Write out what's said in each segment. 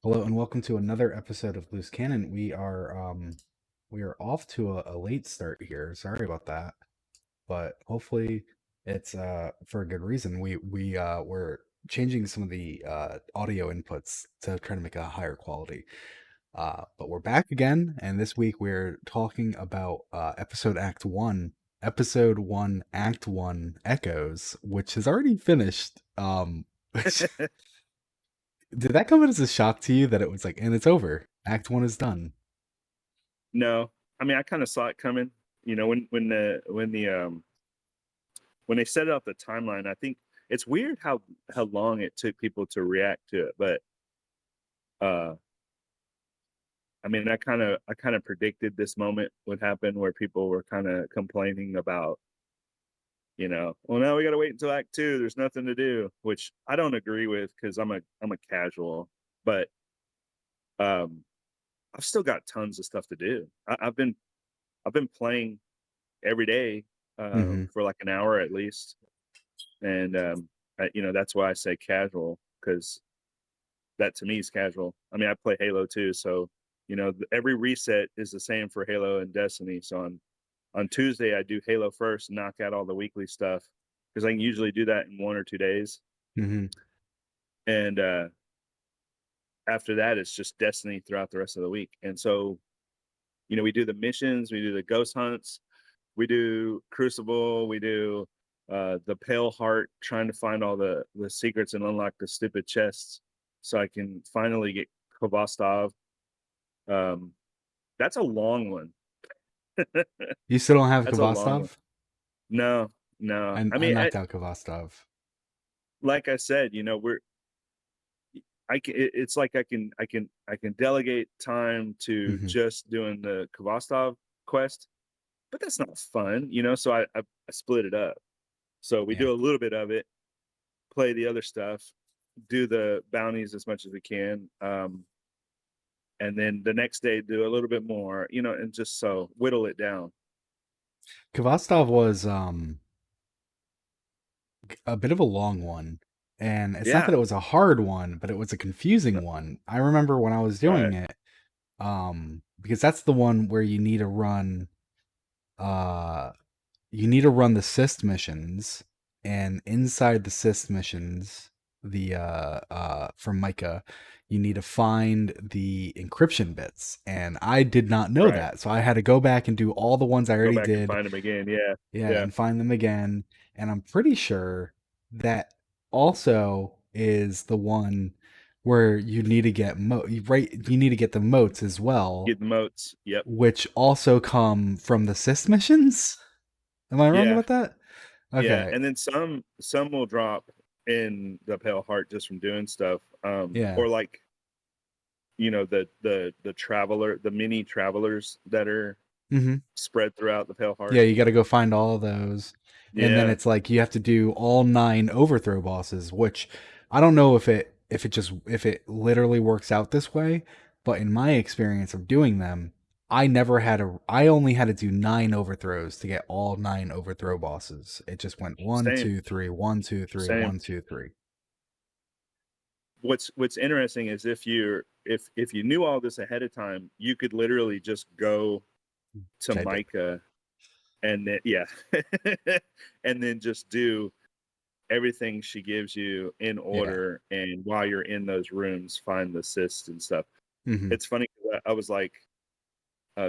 Hello and welcome to another episode of Loose Canon. We are off to a late start here. Sorry about that, but hopefully it's for a good reason. We're changing some of the audio inputs to try to make a higher quality. But we're back again, and this week we're talking about episode one, Act One, Echoes, which has already finished. Which did that come as a shock to you that it was like, and it's over? Act one is done. No, I mean, I kinda saw it coming, when they set up the timeline. I think it's weird how long it took people to react to it, but, uh, I mean, I kinda predicted this moment would happen where people were kinda complaining about, "Well, now we gotta wait until act 2, there's nothing to do," which I don't agree with because 'cause I'm a casual, but, um, I've still got tons of stuff to do. I've been playing every day, Hmm. for like an hour at least. And that's why I say casual, because that to me is casual. I mean, I play Halo too, so every reset is the same for Halo and Destiny. So on Tuesday, I do Halo first, knock out all the weekly stuff because I can usually do that in 1 or 2 days. Hmm. And after that, it's just Destiny throughout the rest of the week. And so, we do the missions, we do the ghost hunts, we do Crucible, we do the Pale Heart, trying to find all the secrets and unlock the stupid chests, so I can finally get Kvostov. Um, that's a long one. You still don't have That's a long one. Kvostov? No, no. I I mean, knocked out Kvostov. like I said, it's like I can delegate time to Hmm. just doing the Kvostov quest, but that's not fun. So I split it up. So we Yeah. do a little bit of it, play the other stuff, do the bounties as much as we can, and then the next day do a little bit more, and just so whittle it down. Kvostov was a bit of a long one. And it's not that Yeah, it was a hard one, but it was a confusing no, one. I remember when I was right, doing it, because that's the one where uh you need to run the cyst missions, and inside the cyst missions, the from Micah, you need to find the encryption bits, and I did not know right. that, so I had to go back and do all the ones I Go already back and did. find them again. Yeah, Yeah, yeah. and find them again. And I'm pretty sure that also is the one where you need to get right, you need to get the motes as well, Get the moats. Yep. which also come from the cyst missions. Am I wrong Yeah, about that? yeah. Okay. And then some will drop in the Pale Heart just from doing stuff, Yeah. or like the traveler, the mini travelers that are Hmm. spread throughout the Pale Yeah, Heart. you got to go find all of those. And then Yeah, it's like you have to do all nine overthrow bosses, which I don't know if it literally works out this way, but in my experience of doing them, I only had to do nine overthrows to get all nine overthrow bosses. It just went one, same, two, three, one, two, three, same. one, two, three. What's interesting is if you knew all this ahead of time, you could literally just go to Which I did. Micah and then yeah, and then just do everything she gives you in Yeah. order, and while you're in those rooms, find the assists and stuff. Hmm. It's funny 'cause I was like,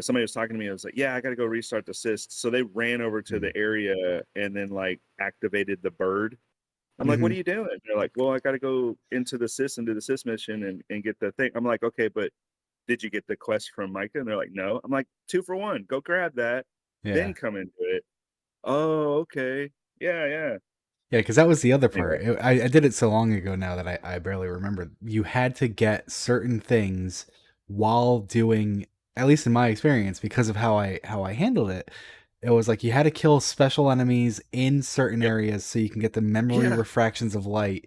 somebody was talking to me. I was like, "Yeah, I got to go restart the assist." So they ran over to Hmm. the area and then like activated the bird. I'm like, "What Hmm. are you doing?" They're like, "Well, I got to go into the sys and do the sys mission and get the thing." I'm like, "Okay, but did you get the quest from Micah?" And they're like, "No." I'm like, "Two for one. Go grab that, Yeah. then come into it." Oh, okay. Yeah, yeah. Yeah, because that was the other Anyway, part. I did it so long ago now that I barely remember. You had to get certain things while doing, at least in my experience, because of how I handled it. It was like you had to kill special enemies in certain yep. areas so you can get the memory Yeah, refractions of light.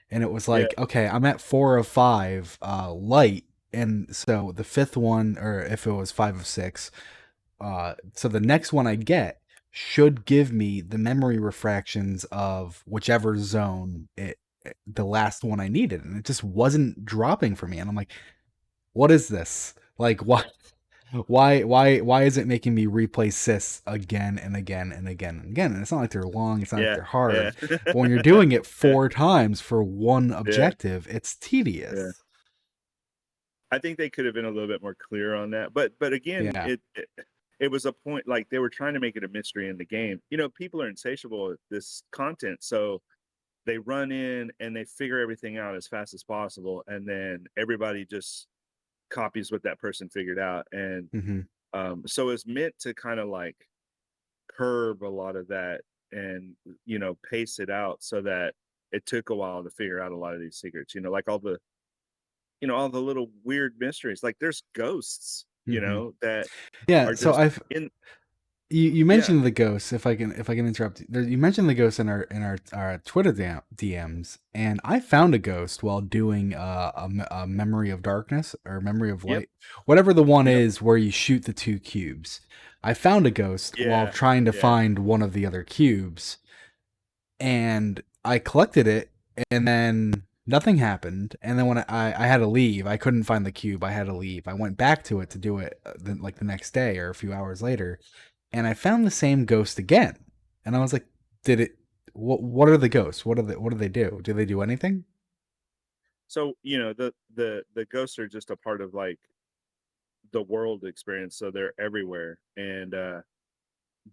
And it was yeah. like, okay, I'm at 4 of 5 light, and so the fifth one, or if it was 5 of 6, so the next one I get should give me the memory refractions of whichever zone the last one I needed, and it just wasn't dropping for me. And I'm like, what is this? Like, why is it making me replay sis again and again and again and again? And it's not like they're long, it's not like Yeah, they're yeah, hard, but when you're doing it yeah, 4 times for one yeah, objective, it's yeah. tedious. I think they could have been a little bit more clear on that, but again, Yeah. it was a point like they were trying to make it a mystery in the game. You know, people are insatiable at this content, so they run in and they figure everything out as fast as possible, and then everybody just copies what that person figured out, and Hmm. so it's meant to kind of like curb a lot of that and pace it out so that it took a while to figure out a lot of these secrets. Like all the little weird mysteries. Like there's ghosts, Hmm. that Yeah. are So just I've in. you Yeah. mentioned the ghosts. If I can interrupt, you mentioned the ghosts in our Twitter DMs, and I found a ghost while doing a Memory of Darkness or Memory of Yep. Light, whatever the one Yep. is where you shoot the 2 cubes. I found a ghost while Yeah. trying to Yeah. find one of the other cubes, and I collected it, and then nothing happened. And then when I had to leave, I couldn't find the cube. I had to leave. I went back to it to do it like the next day or a few hours later, and I found the same ghost again. And I was like, did it? What are the ghosts? What do they do? Do they do anything? So the ghosts are just a part of like the world experience, so they're everywhere, and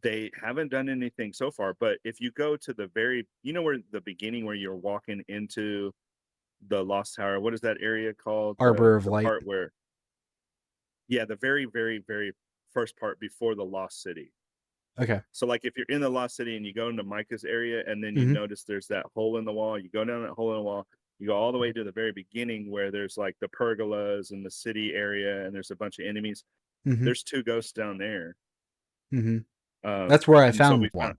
they haven't done anything so far. But if you go to the very, where the beginning where you're walking into the Lost Tower, what is that area called? The Arbor of the Light. part where, yeah, the very, very, very first part before the Lost City. Okay. So like if you're in the Lost City and you go into Micah's area and then you Mm-hmm. notice there's that hole in the wall, you go down that hole in the wall, you go all the way to the very beginning where there's like the pergolas and the city area and there's a bunch of enemies. Mm-hmm. There's two ghosts down there. Mm-hmm. That's where I And so found we found, one.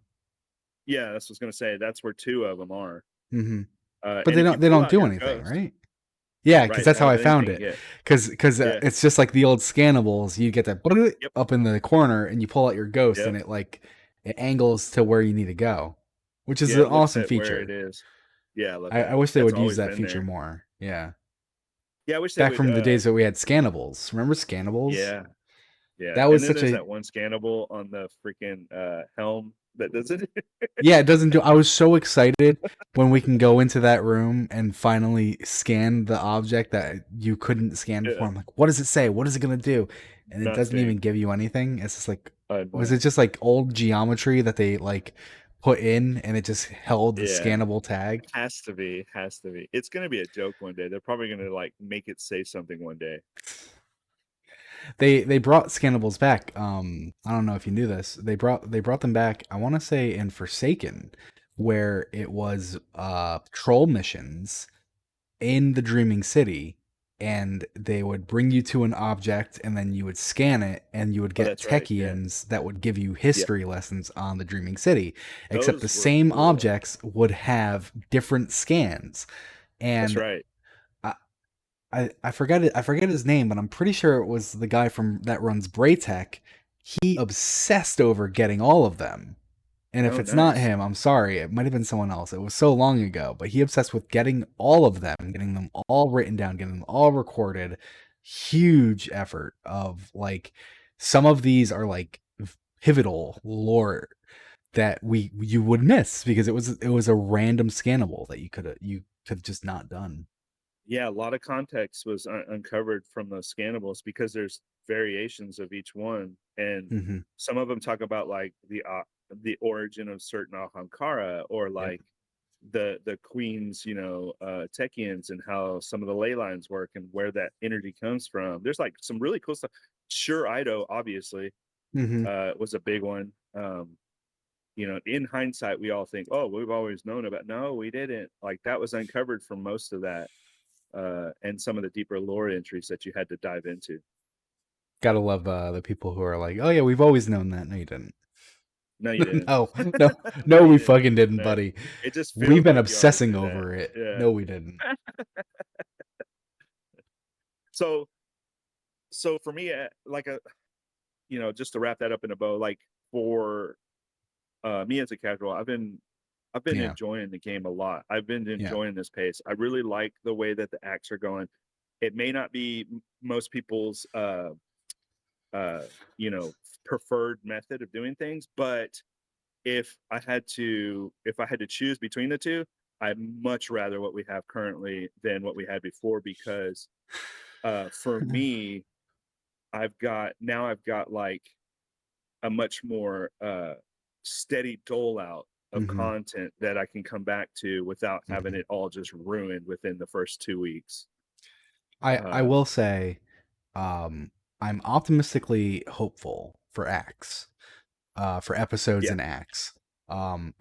yeah, that's what I was gonna say. That's where two of them are. Mm-hmm. But And they if you don't they pull don't out do your anything, ghost, right? Yeah, because right? They that's how haven't I done found anything it. yet. Because Yeah. it's just like the old scannables. You get that Yep. up in the corner, and you pull out your ghost, Yep. and it angles to where you need to go, which is Yeah. an It looks awesome at where it feature. is. Yeah. I love I that. wish they That's would use always that been feature there. more. Yeah, Yeah. I wish they back would. from the days that we had scannables. Remember scannables? Yeah. Yeah, That and was then such there's a that one scannable on the freaking helm that does it. yeah. It doesn't do. I was so excited when we can go into that room and finally scan the object that you couldn't scan Yeah, before. I'm like, what does it say? What is it gonna do? And it doesn't even nothing. give you anything. It's just like, I was know. it just like old geometry that they like put in and it just held the Yeah, scannable tag? has to be, has to be. It's gonna be a joke one day. They're probably gonna like make it say something one day. They brought scannables back. I don't know if you knew this. They brought them back. I want to say in Forsaken, where it was troll missions in the Dreaming City, and they would bring you to an object, and then you would scan it, and you would Oh, get that's right. Yeah, Techians that would give you yeah. history lessons on the Dreaming City. Except the Those were same cool. objects would have different scans, That's and right. I forget it. I forget his name, but I'm pretty sure it was the guy from that runs Braytech. He obsessed over getting all of them. And if Oh, it's not nice. him, I'm sorry. It might have been someone else. It was so long ago, but he obsessed with getting all of them, getting them all written down, getting them all recorded. Huge effort of like some of these are like pivotal lore that you would miss because it was a random scannable that you could have just not done. Yeah, a lot of context was uncovered from those scannables because there's variations of each one, and Hmm. some of them talk about like the origin of certain Ahamkara, or Yep. like the queen's Techians, and how some of the ley lines work and where that energy comes from. There's like some really cool stuff. Sure, Ido obviously Hmm. was a big one. In hindsight, we all think, oh, we've always known about. No, we didn't. Like that was uncovered from most of that, and some of the deeper lore entries that you had to dive into. Gotta love the people who are like, "Oh yeah, we've always known that." No, you didn't. No, you didn't. No, no, No, no, you we didn't. fucking didn't, No. buddy. It just We've feels been like you always obsessing knew that. over it. Yeah. No, we didn't. So, so for me, just to wrap that up in a bow, like for me as a casual, I've been I've been Yeah. enjoying the game a lot. I've been Yeah. enjoying this pace. I really like the way that the acts are going. It may not be most people's uh you know preferred method of doing things, but if I had to choose between the two, I'd much rather what we have currently than what we had before, because for me, I've got like a much more steady dole out of hmm content that I can come back to without having hmm it all just ruined within the first 2 weeks. I Uh, will say, um, I'm optimistically hopeful for acts, for episodes yeah, and acts.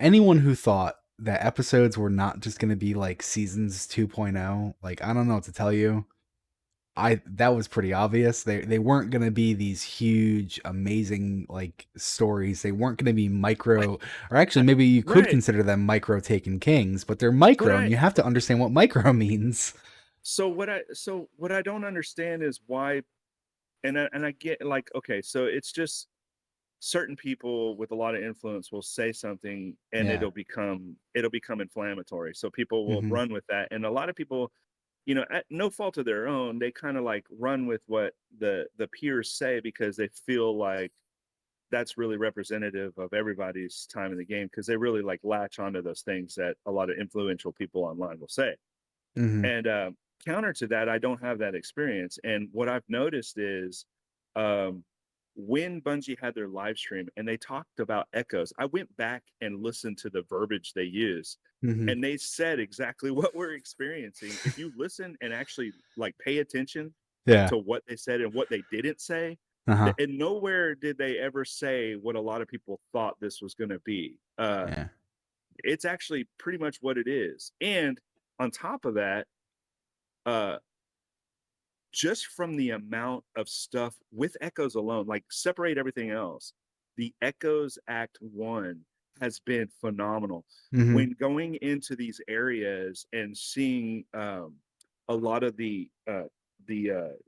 Anyone who thought that episodes were not just going to be like seasons 2.0, like I don't know what to tell you. I that was pretty obvious. They weren't going to be these huge amazing like stories. They weren't going to be right, micro, or actually maybe you could right, consider them micro Taken Kings, but they're but micro and I you have to understand what micro means. so what I don't understand is why, and I get like, okay, so it's just certain people with a lot of influence will say something and Yeah. it'll become inflammatory, so people will Mhm. run with that, and a lot of people, at no fault of their own, they kind of like run with what the peers say because they feel like that's really representative of everybody's time in the game, because they really like latch onto those things that a lot of influential people online will say. Mhm. And counter to that, I don't have that experience. And what I've noticed is, um, when Bungie had their live stream and they talked about echoes, I went back and listened to the verbiage they use. Mhm. And they said exactly what we're experiencing. If you listen and actually like pay attention Yeah. to what they said and what they didn't say, Uh-huh. and nowhere did they ever say what a lot of people thought this was going to be. Yeah. It's actually pretty much what it is. And on top of that, uh, just from the amount of stuff with Echoes alone, like separate everything else, the Echoes Act One has been phenomenal. Mhm. When going into these areas and seeing a lot of the uh, the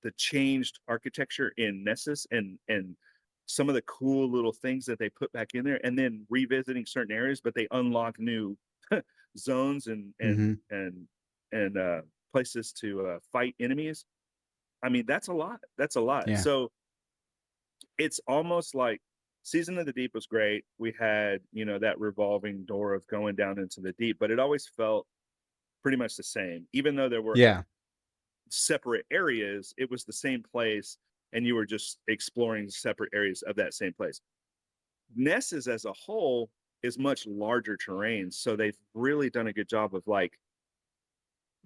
the changed architecture in Nessus, and some of the cool little things that they put back in there, and then revisiting certain areas, but they unlock new zones Mhm. and places to fight enemies. I mean, that's a lot. That's a lot. Yeah. So it's almost like Season of the Deep was great. We had, that revolving door of going down into the deep, but it always felt pretty much the same. Even though there were Yeah. separate areas, it was the same place, and you were just exploring separate areas of that same place. Nessus as a whole is much larger terrain, so they've really done a good job of like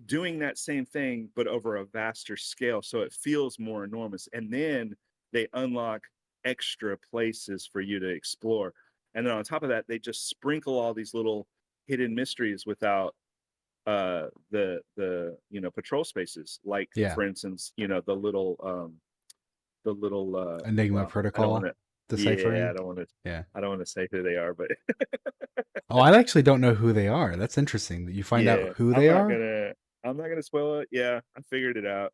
doing that same thing but over a vaster scale, so it feels more enormous. And then they unlock extra places for you to explore, and then on top of that they just sprinkle all these little hidden mysteries without the patrol spaces, like Yeah. for instance, the little Enigma well, I don't want protocol to, yeah, deciphering. Yeah. I don't want to say who they are, but Oh, I actually don't know who they are. That's interesting that you find out yeah, who they are. I'm not gonna spoil it. Yeah, I figured it out.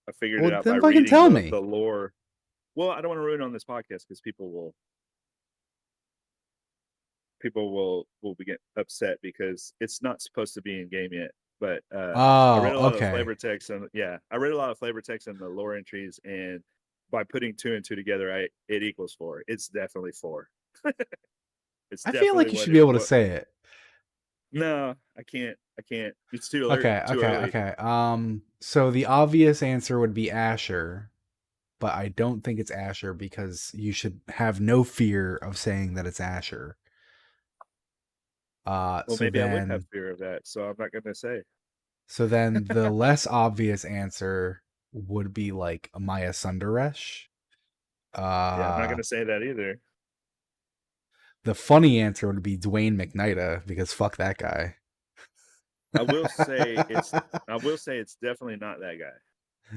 I figured Well, it out by then fucking reading tell the me. lore. Well, I don't want to ruin it on this podcast because people will get upset because it's not supposed to be in game yet. But I Oh, read a lot of okay. flavor text, and yeah, I read a lot of flavor text in the lore entries, and by putting two and two together, it equals four. It's definitely four. It's I feel definitely like you should be able to what. say it. No, I can't. I can't. It's too early. Okay, Too okay, early. okay. So the obvious answer would be Asher, but I don't think it's Asher because you should have no fear of saying that it's Asher. Well, So maybe I would have then fear of that, so I'm not gonna say. the less obvious answer would be like Maya Sundaresh. Yeah, I'm not Uh gonna say that either. the funny answer would be Dwayne McKnighta because fuck that guy. I will say it's. I will say it's definitely not that guy.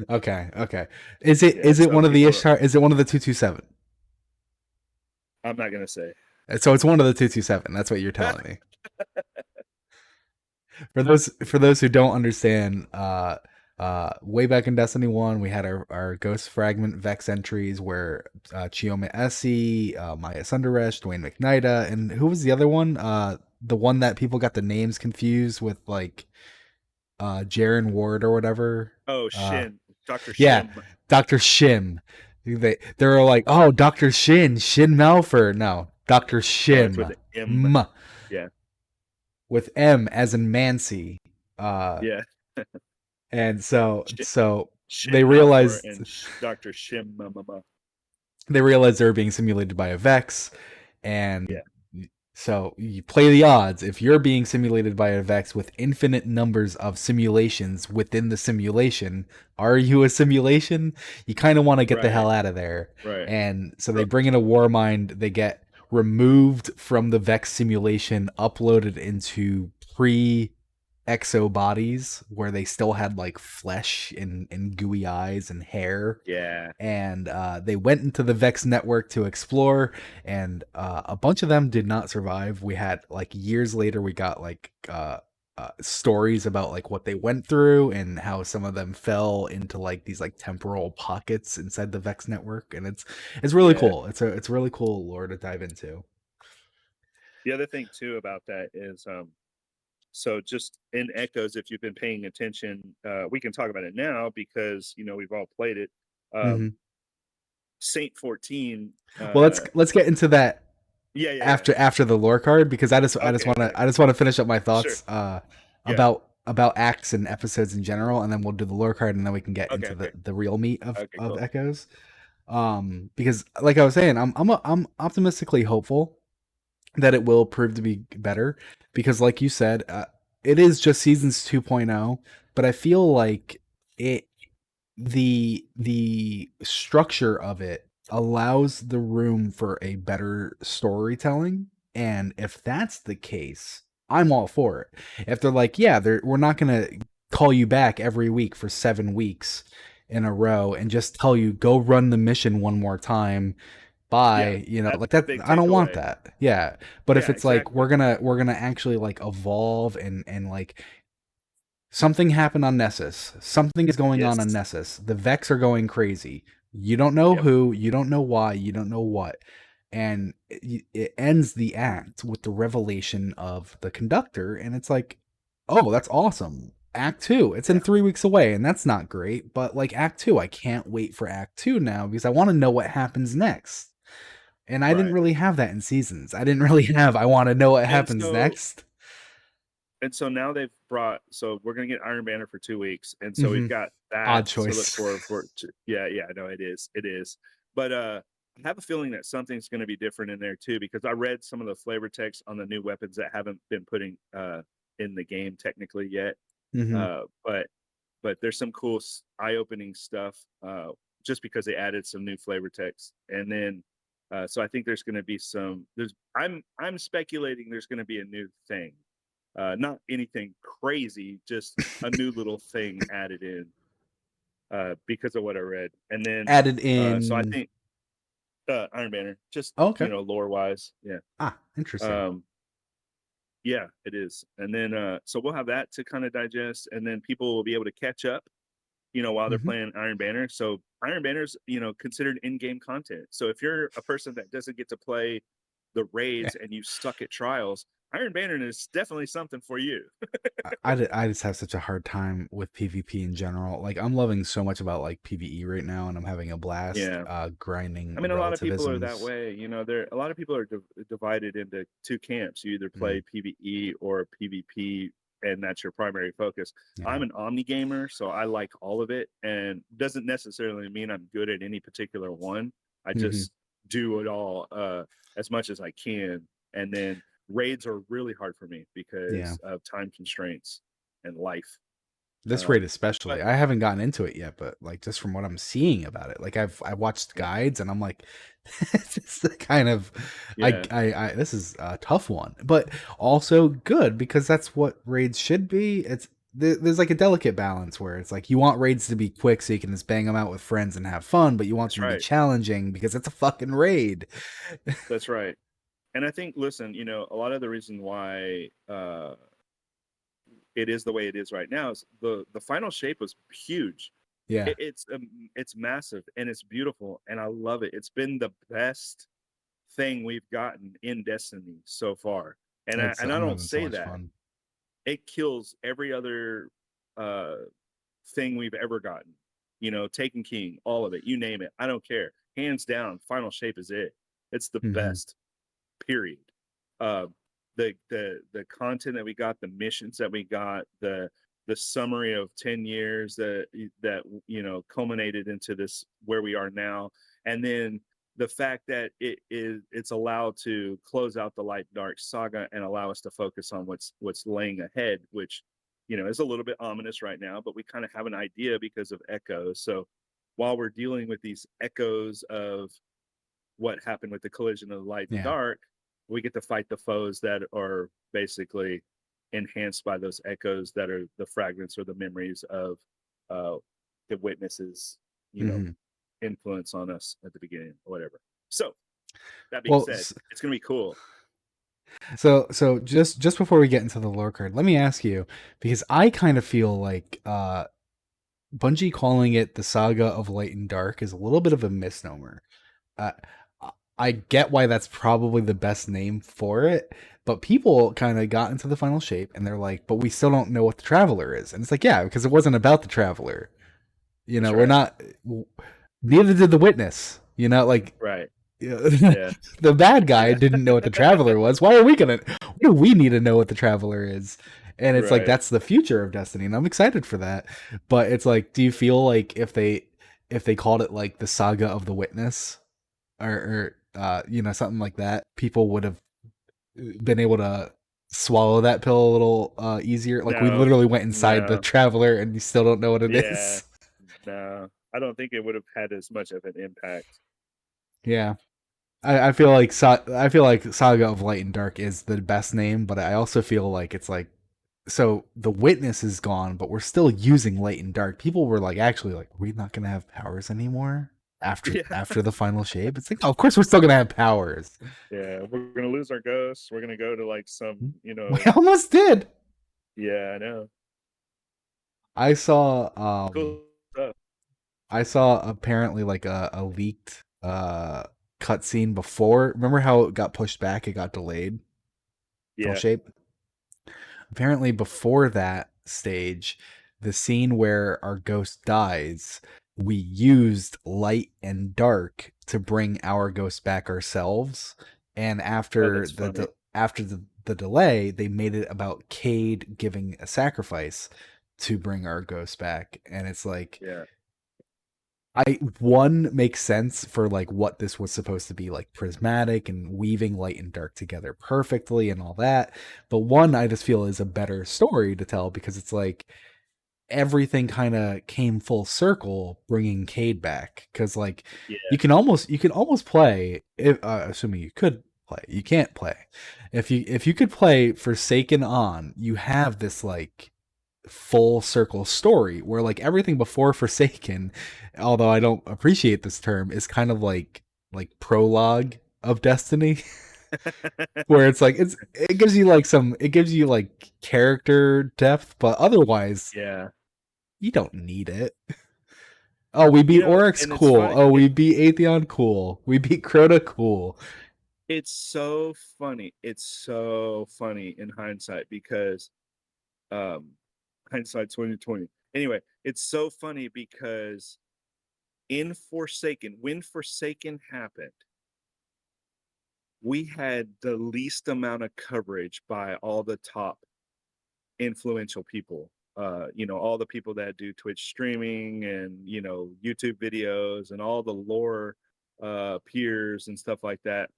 Okay, okay. Is Yeah, it some one of the people. Ishtar? Is it one of the 227? I'm not gonna say. So it's one of the 227. That's what you're telling me. For those who don't understand, Way back in Destiny 1, we had our Ghost Fragment Vex entries where Chioma Essie, Maya Sundaresh, Dwayne McKnight, and who was the other one? The one that people got the names confused with, like Jaren Ward or whatever. Oh, Uh, Dr. yeah, Shim. Dr. Shim. They were like, oh, Dr. Shin Malfer. No, Dr. No, it's with Shim. an M. M Yeah. with M as in Mancy. Uh, Yeah. and so Sh- so they Shin Malphur realized and Dr. Shim. they were being simulated by a Vex, and Yeah. so you play the odds. If you're being simulated by a Vex with infinite numbers of simulations within the simulation, are you a simulation? You kind of want to get the Right. hell out of there. Right. And so they So, bring in a Warmind, they get removed from the Vex simulation, uploaded into pre exo bodies where they still had like flesh and gooey eyes and hair, yeah. and they went into the Vex network to explore, and a bunch of them did not survive. We had like years later, we got like stories about like what they went through and how some of them fell into like these like temporal pockets inside the Vex network, and it's really Yeah. cool. It's really cool lore to dive into. The other thing too about that is, so just in Echoes, if you've been paying attention, we can talk about it now because we've all played it. Hmm. Saint 14. Well, let's get into that Yeah, yeah, yeah. after the lore card, because Okay, okay. I just want to finish up my Sure. thoughts Yeah. about acts and episodes in general, and then we'll do the lore card, and then we can get Okay, into okay. the real meat Okay, of cool. Echoes. Because like I was saying, I'm optimistically hopeful that it will prove to be better, because like you said, it is just seasons 2.0, but I feel like it the structure of it allows the room for a better storytelling, and if that's the case, I'm all for it. If they're like, yeah, we're not gonna call you back every week for 7 weeks in a row and just tell you go run the mission one more time, Yeah, bye, that's like the that, big I don't want takeaway. that. Yeah, but if Yeah, it's like exactly. we're gonna actually like evolve and like something happened on Nessus. Something is going on Yes. Nessus. The Vex are going crazy. You don't know Yep. who, you don't know why, you don't know what. And it ends the act with the revelation of the conductor. And it's like, oh, that's awesome. Act two, it's in Yeah. 3 weeks away, and that's not great. But like Act two, I can't wait for Act two now because I want to know what happens next. And I didn't Right. really have that in Seasons. I didn't really have, I want to know what And happens so next. now they've brought, so we're gonna get Iron Banner for 2 weeks, and so we've Hmm. got that Odd to look choice. forward for. Yeah, yeah, no, it is. But I have a feeling that something's gonna be different in there too, because I read some of the flavor text on the new weapons that haven't been putting in the game technically yet. Hmm. But there's some cool eye-opening stuff, just because they added some new flavor text, and then so I think there's going to be some. I'm speculating there's going to be a new thing, not anything crazy, just a new little thing added in, because of what I read, and then Added so I in. think Iron Banner, just Oh, okay. lore wise, yeah. Ah, interesting. Um, yeah, it is, and then so we'll have that to kind of digest, and then people will be able to catch up, while they're Hmm. playing Iron Banner. So Iron Banner's, considered in-game content. So if you're a person that doesn't get to play the raids and you suck at trials, Iron Banner is definitely something for you. I just have such a hard time with PvP in general. Like I'm loving so much about like PvE right now, and I'm having a blast Yeah. grinding I mean, a lot of people are that relativisms. way. A lot of people are divided into two camps. You either Mm, play PvE or PvP, and that's your primary focus. yeah. I'm an omni gamer, so I like all of it, and doesn't necessarily mean I'm good at any particular one. I Hmm. just do it all as much as I can, and then raids are really hard for me Yeah. because of time constraints and life. This raid Um, especially. but I haven't gotten into it yet, but like just from what I'm seeing about it, like I watched yeah, guides and I'm like, this is kind of yeah, I this is a tough one, but also good because that's what raids should be. There's like a delicate balance where it's like you want raids to be quick so you can just bang them out with friends and have fun, but you want that's them to be right. challenging because it's a fucking raid. That's right. And I think, listen, a lot of the reason why it is the way it is right now. Is the final shape was huge. Yeah, It's massive and it's beautiful and I love it. It's been the best thing we've gotten in Destiny so far. And I it's and I I'm don't having so say much that. fun. It kills every other uh thing we've ever gotten. You know, Taken King, all of it, you name it. I don't care. Hands down, final shape is it. It's the Hmm. best. Period. Uh, the content that we got, the missions that we got, the summary of 10 years that you know culminated into this where we are now, and then the fact that it's allowed to close out the light dark saga and allow us to focus on what's laying ahead, which you know is a little bit ominous right now, but we kind of have an idea because of echoes. So while we're dealing with these echoes of what happened with the collision of the light and Yeah. dark, we get to fight the foes that are basically enhanced by those echoes that are the fragments or the memories of uh, the witnesses, you know, Hmm. influence on us at the beginning or whatever. So that being Well, said, it's gonna be cool. so just before we get into the lore card, let me ask you, because I kind of feel like Bungie calling it the Saga of Light and Dark is a little bit of a misnomer. Uh, I get why that's probably the best name for it, but people kind of got into the final shape and they're like, but we still don't know what the Traveler is. And it's like, yeah, because it wasn't about the Traveler. You That's know, we're right. not, neither did the Witness. You know, like, Right. Yeah. the bad guy Yeah. didn't know what the Traveler was. Why are we gonna, why do we need to know what the Traveler is? And it's like, Right. that's the future of Destiny, and I'm excited for that. But it's like, do you feel like if they called it like the Saga of the Witness, or you know, something like that, people would have been able to swallow that pill a little easier? Like, we No. literally went inside the No. Traveler and you still don't know what it Yeah. is. No. I don't think it would have had as much of an impact. Yeah. I feel like I feel like Saga of Light and Dark is the best name, but I also feel like it's like, so the Witness is gone, but we're still using Light and Dark. People were like, actually, like, we're not gonna have powers anymore Yeah. after the final shape. It's like, oh, of course we're still gonna have powers. Yeah. We're gonna lose our ghosts. We're gonna go to like some, you We know, almost did. yeah, I know. I saw Cool stuff. I saw apparently like a leaked cutscene before. Remember how it got pushed back? It got delayed. Full Yeah, shape. Apparently, before that stage, the scene where our ghost dies, we used light and dark to bring our ghost back ourselves. And oh, after that's funny. after the delay, they made it about Cade giving a sacrifice to bring our ghost back. And it's like, Yeah, I one makes sense for like what this was supposed to be, like prismatic and weaving light and dark together perfectly and all that. But one I just feel is a better story to tell because it's like everything kind of came full circle, bringing Cade back. Because like yeah. you can almost play, if, assuming you could play, you can't play. If you could play Forsaken on, you have this like full circle story where like everything before Forsaken, although I don't appreciate this term, is kind of like prologue of Destiny. Where it's like it gives you like some, it gives you like character depth, but otherwise Yeah. you don't need it. Oh, we You beat know, Oryx, and it's cool. funny. Oh, we beat Atheon, cool. We beat Crota, cool. It's so funny. It's so funny in hindsight because um hindsight 2020. Anyway, it's so funny because in Forsaken, when Forsaken happened, we had the least amount of coverage by all the top influential people. You know, all the people that do Twitch streaming and, you know, YouTube videos and all the lore peers and stuff like that.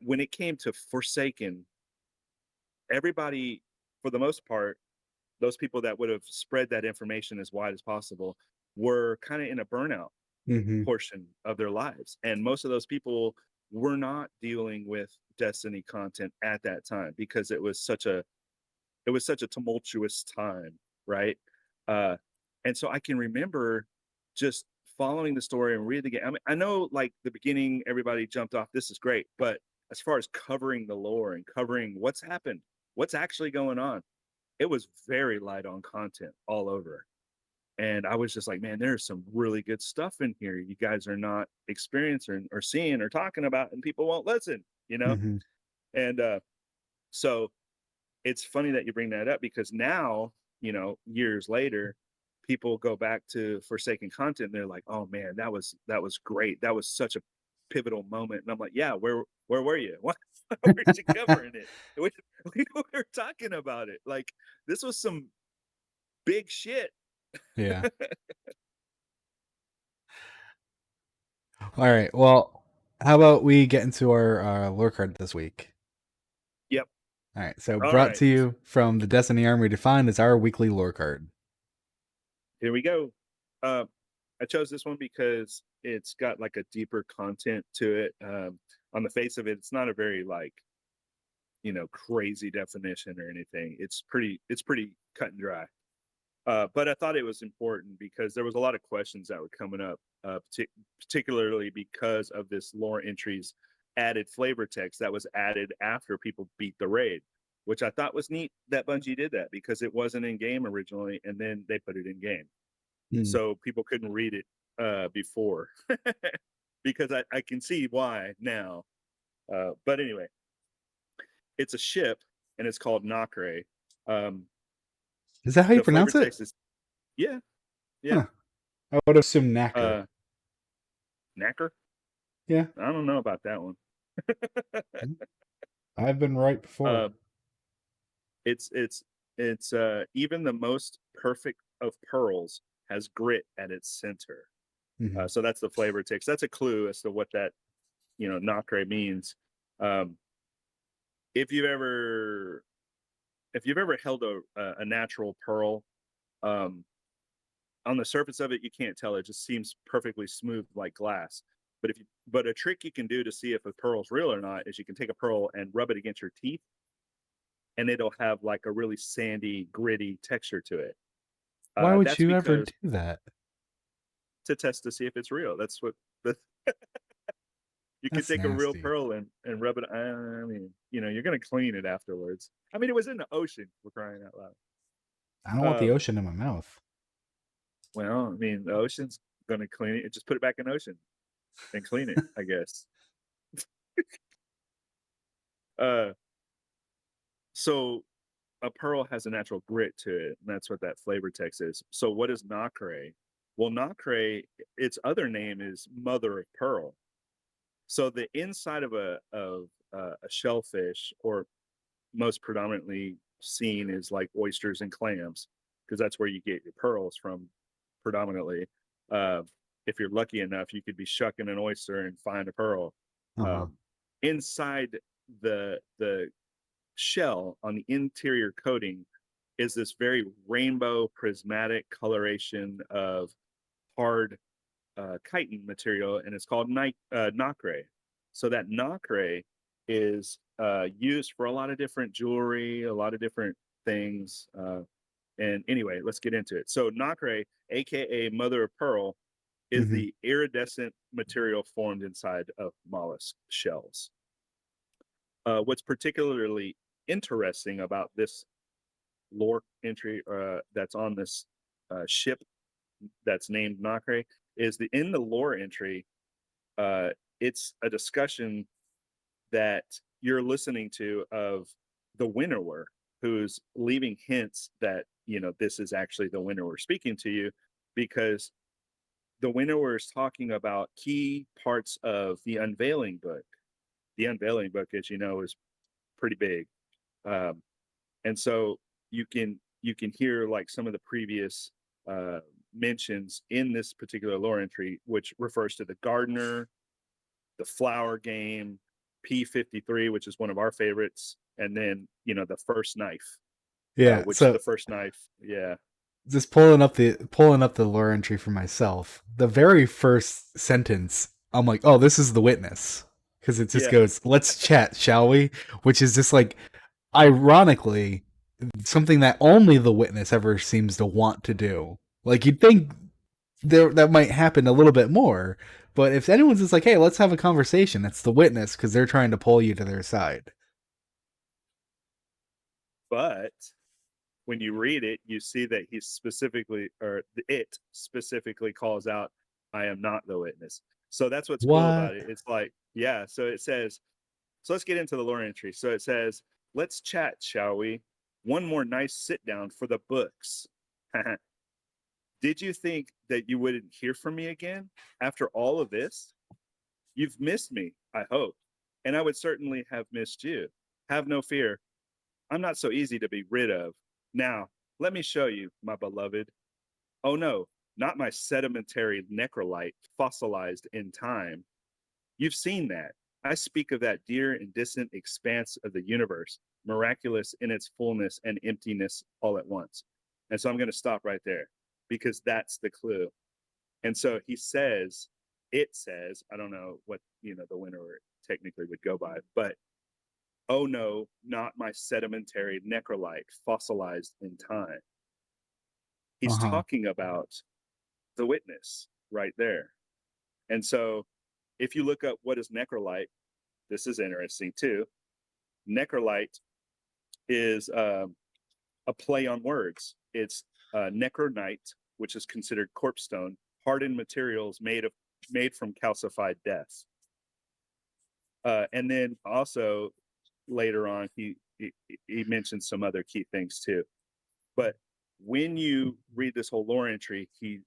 When it came to Forsaken, everybody, for the most part, those people that would have spread that information as wide as possible were kind of in a burnout Mm-hmm. portion of their lives. And most of those people were not dealing with Destiny content at that time because it was such a tumultuous time, right? Uh, and so I can remember just following the story and reading the game. I mean, I know like the beginning, everybody jumped off, this is great, but as far as covering the lore and covering what's happened, what's actually going on, it was very light on content all over. And I was just like, man, there's some really good stuff in here you guys are not experiencing or seeing or talking about, and people won't listen, you know? Hmm. And so it's funny that you bring that up because now, years later, people go back to Forsaken content and they're like, oh man, that was great. That was such a pivotal moment. And I'm like, yeah, where were you? What weren't you covering it? We were talking about it. Like this was some big shit. Yeah. All right. Well, how about we get into our lore card this week? Yep. All right. So All brought right. to you from the Destiny Army Defined is our weekly lore card. Here we go. Uh, I chose this one because it's got like a deeper content to it. On the face of it, it's not a very like, crazy definition or anything. It's pretty cut and dry. But I thought it was important because there was a lot of questions that were coming up, particularly because of this lore entries added flavor text that was added after people beat the raid, which I thought was neat that Bungie did that because it wasn't in game originally, and then they put it in game, Hmm. so people couldn't read it before. Because I can see why now. But anyway, it's a ship and it's called Nokre. Um, Is that how you the flavor pronounce it? text is yeah, yeah. Huh. I would assume knacker. Uh, Knacker. Yeah. I don't know about that one. I've been right before. uh, it's even the most perfect of pearls has grit at its center. Hmm. So that's the flavor text. That's a clue as to what that Nocre means. Um, if you've ever held a natural pearl, um, on the surface of it you can't tell. It just seems perfectly smooth like glass. But a trick you can do to see if a pearl's real or not is you can take a pearl and rub it against your teeth, and it'll have like a really sandy, gritty texture to it. Why would That's you ever because do that? to test to see if it's real. That's what the, you can That's take a real nasty. pearl and rub it. I mean, you're gonna clean it afterwards. I mean, it was in the ocean. For crying out loud. I don't want the Um, ocean in my mouth. well, I mean, the ocean's gonna clean it. Just put it back in the ocean and clean it, I guess. Uh, so a pearl has a natural grit to it, and that's what that flavor text is. So what is nacre? Well, nacre, its other name is mother of pearl. So the inside of a shellfish, or most predominantly seen is like oysters and clams, because that's where you get your pearls from predominantly. Uh, if you're lucky enough, you could be shucking an oyster and find a pearl. Uh-huh. Um, Inside the shell on the interior coating is this very rainbow prismatic coloration of hard chitin material, and it's called nacre. So that nacre is used for a lot of different jewelry, a lot of different things. And anyway, let's get into it. So nacre, aka mother of pearl, is Hmm. the iridescent material formed inside of mollusk shells. What's particularly interesting about this lore entry that's on this ship that's named Nacre is in the lore entry. Uh, it's a discussion that you're listening to of the Winnower, who's leaving hints that this is actually the Winnower speaking to you, because the Winnower is talking about key parts of the Unveiling book. The Unveiling book, as you know, is pretty big. Um, and so you can hear like some of the previous uh, mentions in this particular lore entry, which refers to the gardener, the flower game, P53, which is one of our favorites, and then the first knife, Yeah. which So the first knife, yeah, just pulling up the lore entry for myself. The very first sentence, I'm like, oh, this is the witness. Because it just yeah, goes, let's chat, shall we? Which is just like, ironically, something that only the witness ever seems to want to do. Like, you'd think that might happen a little bit more, but if anyone's just like, hey, let's have a conversation, it's the witness because they're trying to pull you to their side. but when you read it, you see that he specifically, or it specifically calls out, I am not the witness. So that's what's cool about What? it. It's like, yeah, so it says, so let's get into the lore entry. So it says, let's chat, shall we? One more nice sit down for the books. Did you think that you wouldn't hear from me again after all of this? You've missed me, I hope, and I would certainly have missed you. Have no fear. I'm not so easy to be rid of. Now, let me show you, my beloved. Oh no, not my sedimentary necrolite fossilized in time. You've seen that. I speak of that dear and distant expanse of the universe, miraculous in its fullness and emptiness all at once. And so I'm going to stop right there because that's the clue. And so he says, it says, I don't know what, the Winnower technically would go by, but oh no, not my sedimentary necrolite fossilized in time. He's Uh-huh. talking about the witness right there. And so if you look up what is necrolite, this is interesting too. Necrolite is a play on words. It's necronite, which is considered corpse stone, hardened materials made from calcified death. And then also later on, he mentioned some other key things too. But when you read this whole lore entry, the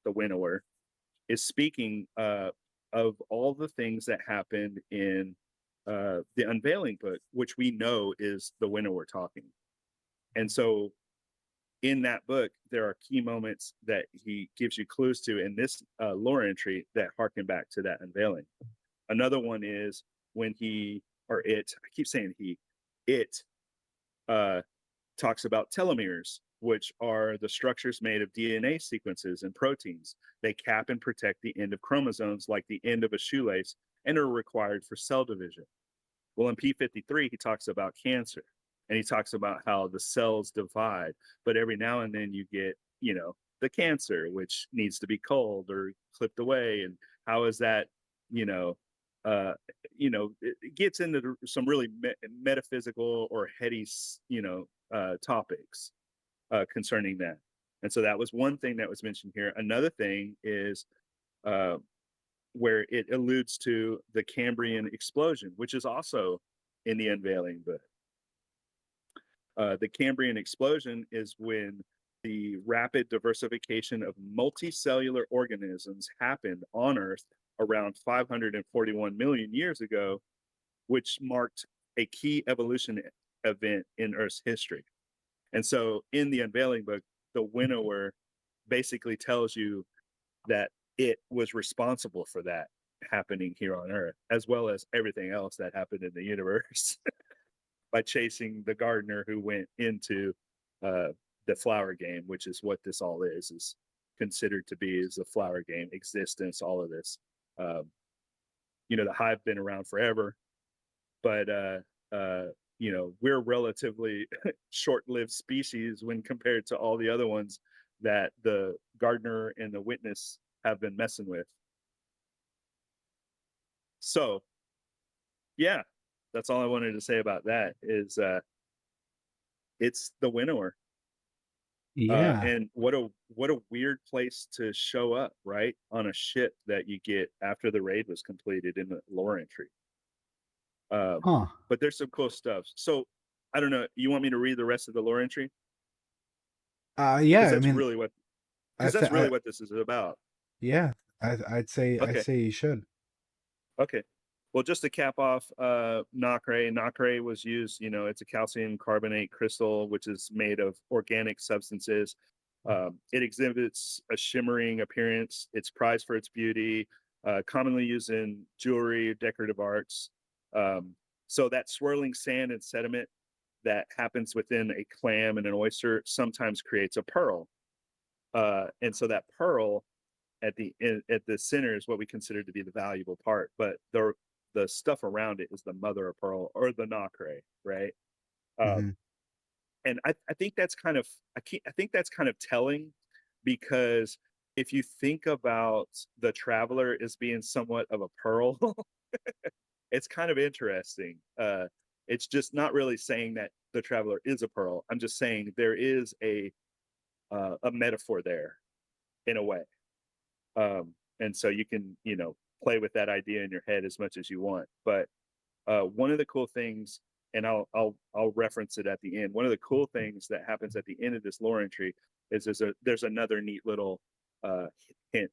Winnower, is speaking of all the things that happened in the Unveiling book, which we know is the Winnower talking. And so in that book, there are key moments that he gives you clues to in this lore entry that harken back to that Unveiling. Another one is when I keep saying it uh, talks about telomeres, which are the structures made of DNA sequences and proteins. They cap and protect the end of chromosomes like the end of a shoelace and are required for cell division. Well, in P53, he talks about cancer and he talks about how the cells divide, but every now and then you get, the cancer, which needs to be culled or clipped away. And how is that, you know, it gets into some really metaphysical or heady, topics concerning that. And so that was one thing that was mentioned here. Another thing is uh, where it alludes to the Cambrian explosion, which is also in the Unveiling book. The Cambrian explosion is when the rapid diversification of multicellular organisms happened on Earth around 541 million years ago, which marked a key evolution event in Earth's history. And so in the Unveiling book, the Winnower basically tells you that it was responsible for that happening here on Earth, as well as everything else that happened in the universe by chasing the gardener who went into the flower game, which is what this all is considered to be is the flower game existence, all of this. Um, the hive been around forever, but we're a relatively short-lived species when compared to all the other ones that the gardener and the witness have been messing with. So yeah, that's all I wanted to say about that is it's the Winnower. Yeah. And what a weird place to show up, right? On a ship that you get after the raid was completed in the lore entry. Huh. But there's some cool stuff. So I don't know. You want me to read the rest of the lore entry? Yeah, Because I that's mean, really what I, because that's th- really I what this is about. yeah, I'd Okay. say you should. Okay. Well, just to cap off nacre, nacre was used, it's a calcium carbonate crystal, which is made of organic substances. It exhibits a shimmering appearance. It's prized for its beauty, commonly used in jewelry, decorative arts. So that swirling sand and sediment that happens within a clam and an oyster sometimes creates a pearl. And so that pearl at the center is what we consider to be the valuable part, but the stuff around it is the mother of pearl or the nacre, right? Hmm. Um, and I think that's kind of I think that's kind of telling because if you think about the traveler as being somewhat of a pearl, it's kind of interesting. It's just not really saying that the traveler is a pearl. I'm just saying there is a metaphor there in a way. And so you can, play with that idea in your head as much as you want. But one of the cool things, and I'll reference it at the end. One of the cool things that happens at the end of this lore entry is there's another neat little hint.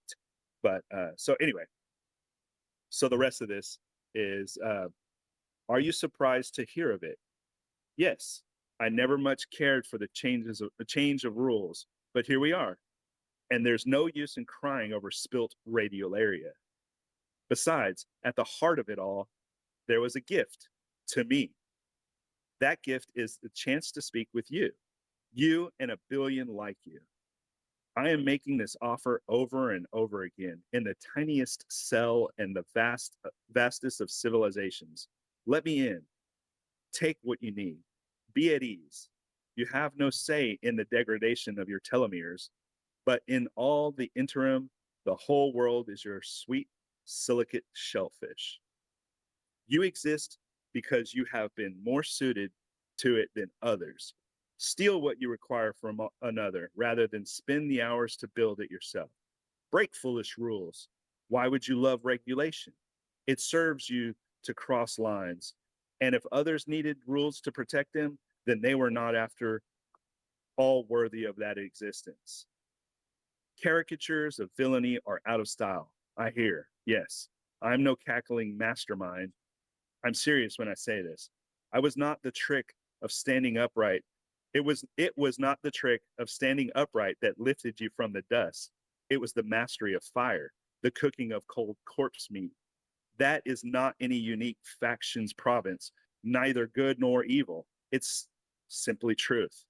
But so anyway, so the rest of this is, are you surprised to hear of it? Yes, I never much cared for the change of rules, but here we are, and there's no use in crying over spilt radiolaria. Besides, at the heart of it all, there was a gift to me. That gift is the chance to speak with you and a billion like you. I am making this offer over and over again in the tiniest cell and the vastest of civilizations. Let me in. Take what you need. Be at ease. You have no say in the degradation of your telomeres, but in all the interim, the whole world is your sweet silicate shellfish. You exist because you have been more suited to it than others. Steal what you require from another rather than spend the hours to build it yourself. Break foolish rules. Why would you love regulation? It serves you to cross lines. And if others needed rules to protect them, then they were not, after all, worthy of that existence. Caricatures of villainy are out of style, I hear. Yes, I'm no cackling mastermind. I'm serious when I say this. I was not the trick of standing upright. It was not the trick of standing upright that lifted you from the dust. It was the mastery of fire, the cooking of cold corpse meat. That is not any unique faction's province, neither good nor evil. It's simply truth.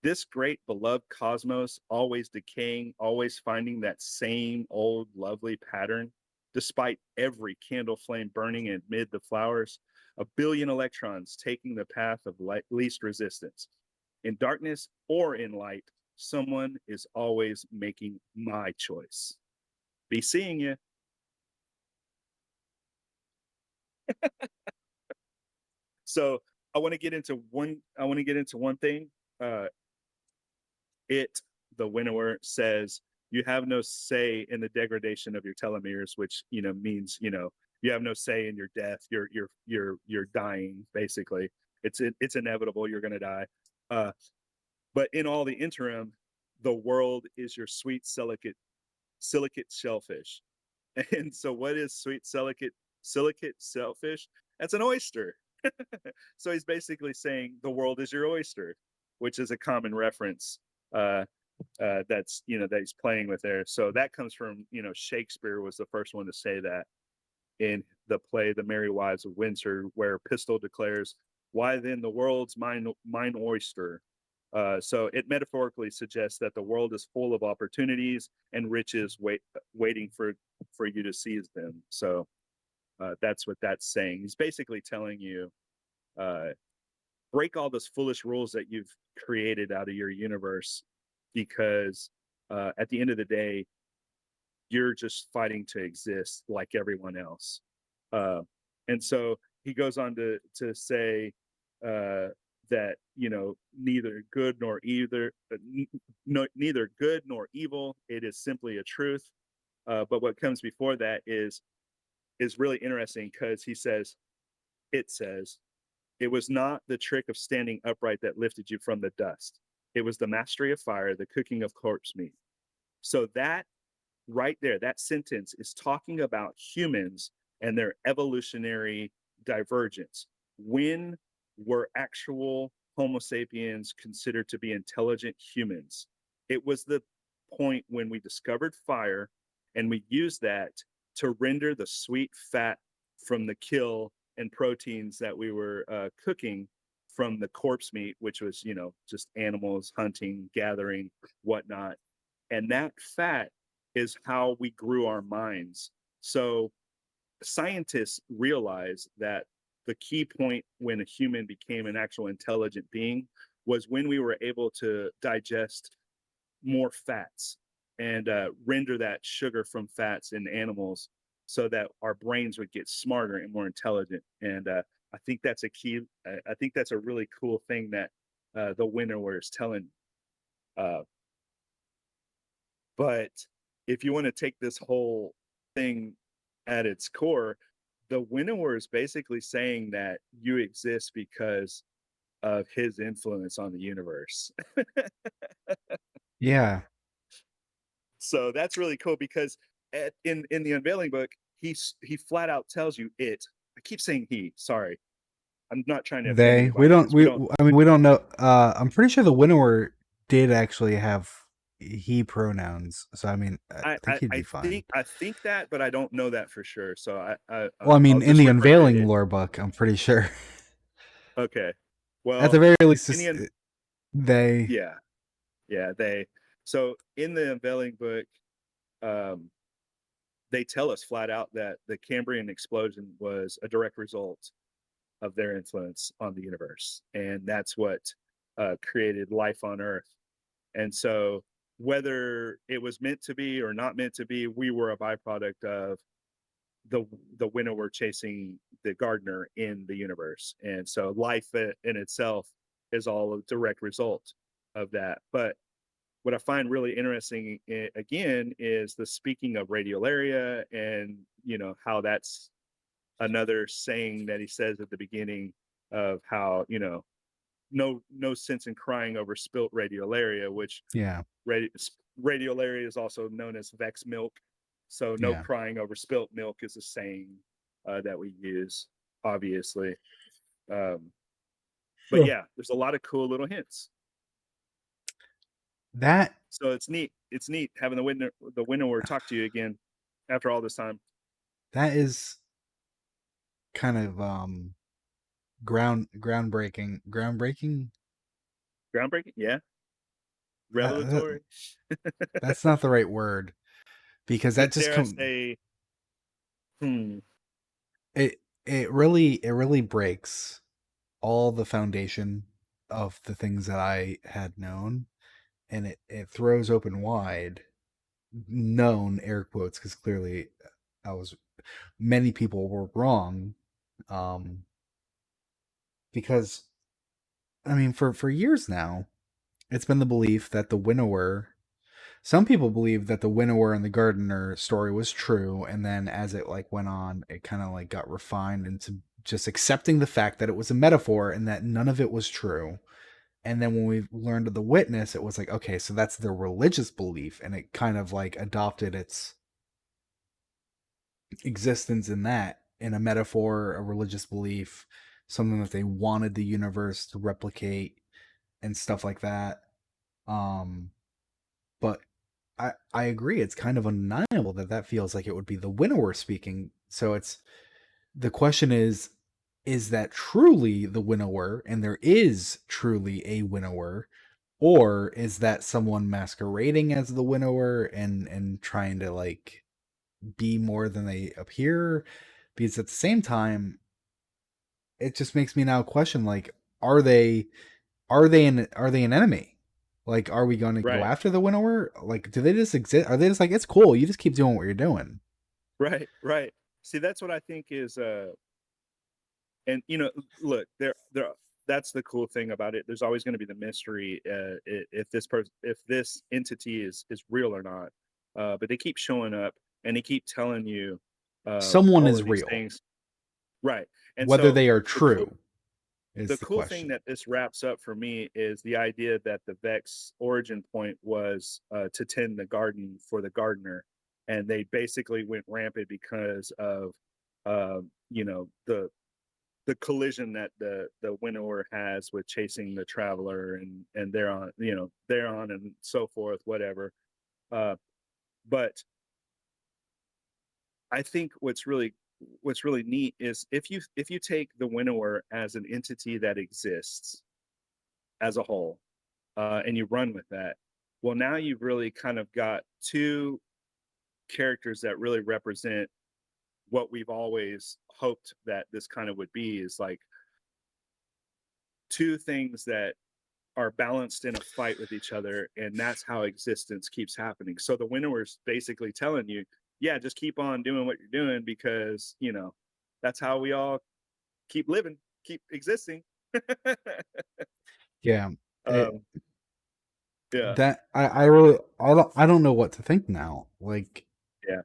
This great beloved cosmos, always decaying, always finding that same old lovely pattern, despite every candle flame burning amid the flowers, a billion electrons taking the path of least resistance. In darkness or in light, someone is always making my choice. Be seeing you. So I want to get into one thing. Uh, it, the Winnower, says you have no say in the degradation of your telomeres, which means you have no say in your death. You're dying, basically. It's inevitable. You're going to die. But in all the interim, the world is your sweet silicate shellfish. And so, what is sweet silicate shellfish? That's an oyster. So he's basically saying the world is your oyster, which is a common reference that's that he's playing with there. So that comes from Shakespeare was the first one to say that in the play The Merry Wives of Windsor, where Pistol declares, "Why then the world's mine oyster." So it metaphorically suggests that the world is full of opportunities and riches waiting for you to seize them. So that's what that's saying. He's basically telling you, break all those foolish rules that you've created out of your universe, because at the end of the day, you're just fighting to exist like everyone else. And so he goes on to say that neither good nor neither good nor evil. It is simply a truth. But what comes before that is really interesting, because he says, it was not the trick of standing upright that lifted you from the dust. It was the mastery of fire, the cooking of corpse meat. So that right there, that sentence is talking about humans and their evolutionary divergence. When were actual Homo sapiens considered to be intelligent humans? It was the point when we discovered fire, and we used that to render the sweet fat from the kill and proteins that we were cooking from the corpse meat, which was, just animals hunting, gathering, whatnot. And that fat is how we grew our minds. So scientists realize that the key point when a human became an actual intelligent being was when we were able to digest more fats and render that sugar from fats in animals, so that our brains would get smarter and more intelligent. And I think that's a key. I think that's a really cool thing that the Winnower is telling. Uh, but if you want to take this whole thing at its core, the Winnower is basically saying that you exist because of his influence on the universe. Yeah. So that's really cool because in the unveiling book, he flat out tells you it. I keep saying he. Sorry, I'm not trying to offend They we anybody don't because we we don't. I mean we don't know. I'm pretty sure the Winnower did actually have he pronouns, so I mean I think he'd be fine. I think that, but I don't know that for sure. So Well, I I'll mean in just the refer to unveiling it. lore book, I'm pretty sure. Okay. At the Well, very least, in the just they. yeah, yeah, they. So in the unveiling book, um, they tell us flat out that the Cambrian explosion was a direct result of their influence on the universe, and that's what created life on Earth. And so, whether it was meant to be or not meant to be, we were a byproduct of the the winnower chasing the gardener in the universe. And so, life in itself is all a direct result of that. But what I find really interesting again is the speaking of radiolaria, and how that's another saying that he says at the beginning of how no sense in crying over spilt radiolaria, which Yeah, radi- radiolaria is also known as vex milk. So no yeah. crying over spilt milk is a saying that we use, obviously. Um, but Huh. yeah, there's a lot of cool little hints. That So it's neat. It's neat having the winnower talk to you again after all this time. that is kind of groundbreaking. Groundbreaking, yeah. Uh, Revelatory. that's not the right word because that just Dare I come say? it it really breaks all the foundation of the things that I had known, and it throws open wide known air quotes because clearly I was many people were wrong, um because I mean for years now it's been the belief that the winnower some people believe that the winnower and the gardener story was true, and then as it like went on it kind of like got refined into just accepting the fact that it was a metaphor and that none of it was true. And then when we learned of the witness, it was like, okay, so that's their religious belief, and it kind of like adopted its existence in that, in a metaphor, a religious belief, something that they wanted the universe to replicate and stuff like that. Um, but I agree, it's kind of undeniable that that feels like it would be the winnower speaking. So it's the question is that truly the winnower, and there is truly a winnower, or is that someone masquerading as the winnower and trying to like be more than they appear? Because at the same time it just makes me now question, like, are they are they an enemy? Like, are we going to go Right, after the winnower? Like, do they just exist? Are they just like, it's cool, you just keep doing what you're doing? right, right. See, that's what I think is and look, there that's the cool thing about it. There's always going to be the mystery if this person, if this entity is real or not. But they keep showing up and they keep telling you Someone all is of these real. things. Right. And Whether so they are the cool true is the the cool thing question. that this wraps up for me is the idea that the Vex origin point was to tend the garden for the gardener, and they basically went rampant because of the collision that the winnower has with chasing the traveler, and they're on and so forth, whatever. Uh, but I think what's really neat is if you take the winnower as an entity that exists as a whole, and you run with that. Well, now you've really kind of got two characters that really represent what we've always hoped that this kind of would be, is like two things that are balanced in a fight with each other, and that's how existence keeps happening. So the winnower's basically telling you, yeah, just keep on doing what you're doing because that's how we all keep living, keep existing. Yeah. It, um, yeah, that I really I don't know what to think now. Like yeah,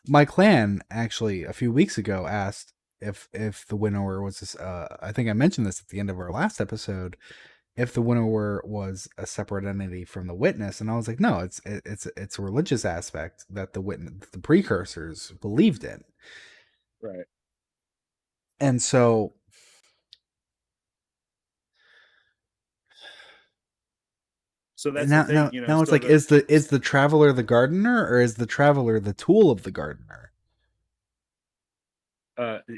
my clan actually a few weeks ago asked if the Winnower was this, I think I mentioned this at the end of our last episode, if the Winnower was a separate entity from the Witness, and I was like, no, it's a religious aspect that the Precursors believed in. right. And so So that's the now thing, now it's So like, is the Traveler the gardener, or is the Traveler the tool of the gardener?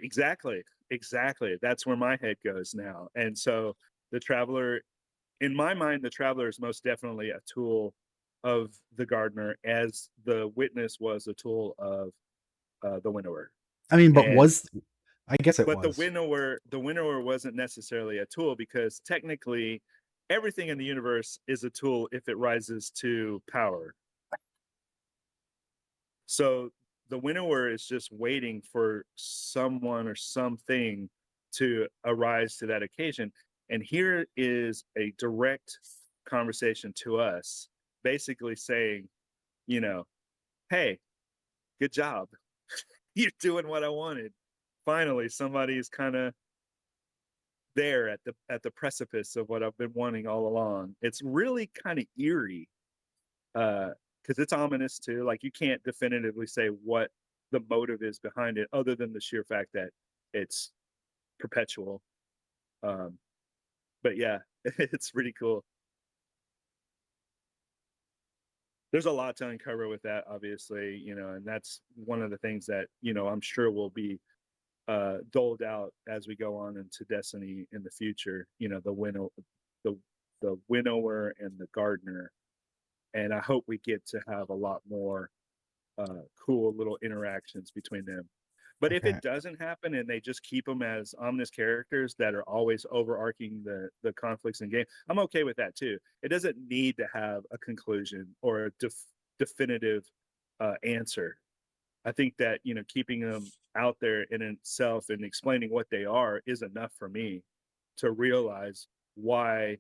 exactly, exactly. That's where my head goes now. And so the traveler, in my mind, the traveler is most definitely a tool of the gardener, as the witness was a tool of the winnower. I mean, but And was I guess it but was. the winnower wasn't necessarily a tool, because technically everything in the universe is a tool if it rises to power. So the winnower is just waiting for someone or something to arise to that occasion. And here is a direct conversation to us, basically saying, you know, hey, good job. You're doing what I wanted. Finally, somebody is kind of there at the precipice of what I've been wanting all along. It's really kind of eerie, because it's ominous too. Like, you can't definitively say what the motive is behind it, other than the sheer fact that it's perpetual. Um, but yeah, it's pretty cool. There's a lot to uncover with that, obviously, and that's one of the things that I'm sure will be doled out as we go on into Destiny in the future. The the winnower and the gardener, and I hope we get to have a lot more cool little interactions between them. But if Okay. it doesn't happen and they just keep them as ominous characters that are always overarching the conflicts in game, I'm okay with that too. It doesn't need to have a conclusion or a definitive answer. I think that keeping them out there in itself and explaining what they are is enough for me to realize why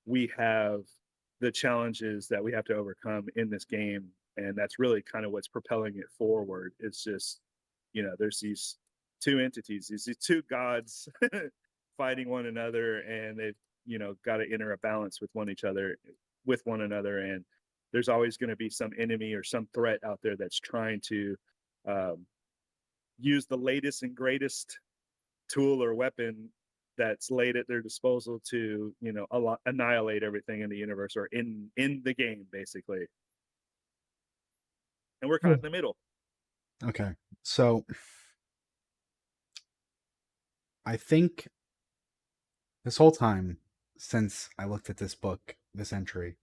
we have the challenges that we have to overcome in this game. And that's really kind of what's propelling it forward. It's just, there's these two entities, these two gods fighting one another, and they've, got to enter a balance with one another. And there's always going to be some enemy or some threat out there that's trying to um, use the latest and greatest tool or weapon that's laid at their disposal to annihilate everything in the universe, or in the game, basically. And we're caught in Hmm. the middle. Okay. So I think this whole time since I looked at this book, this entry,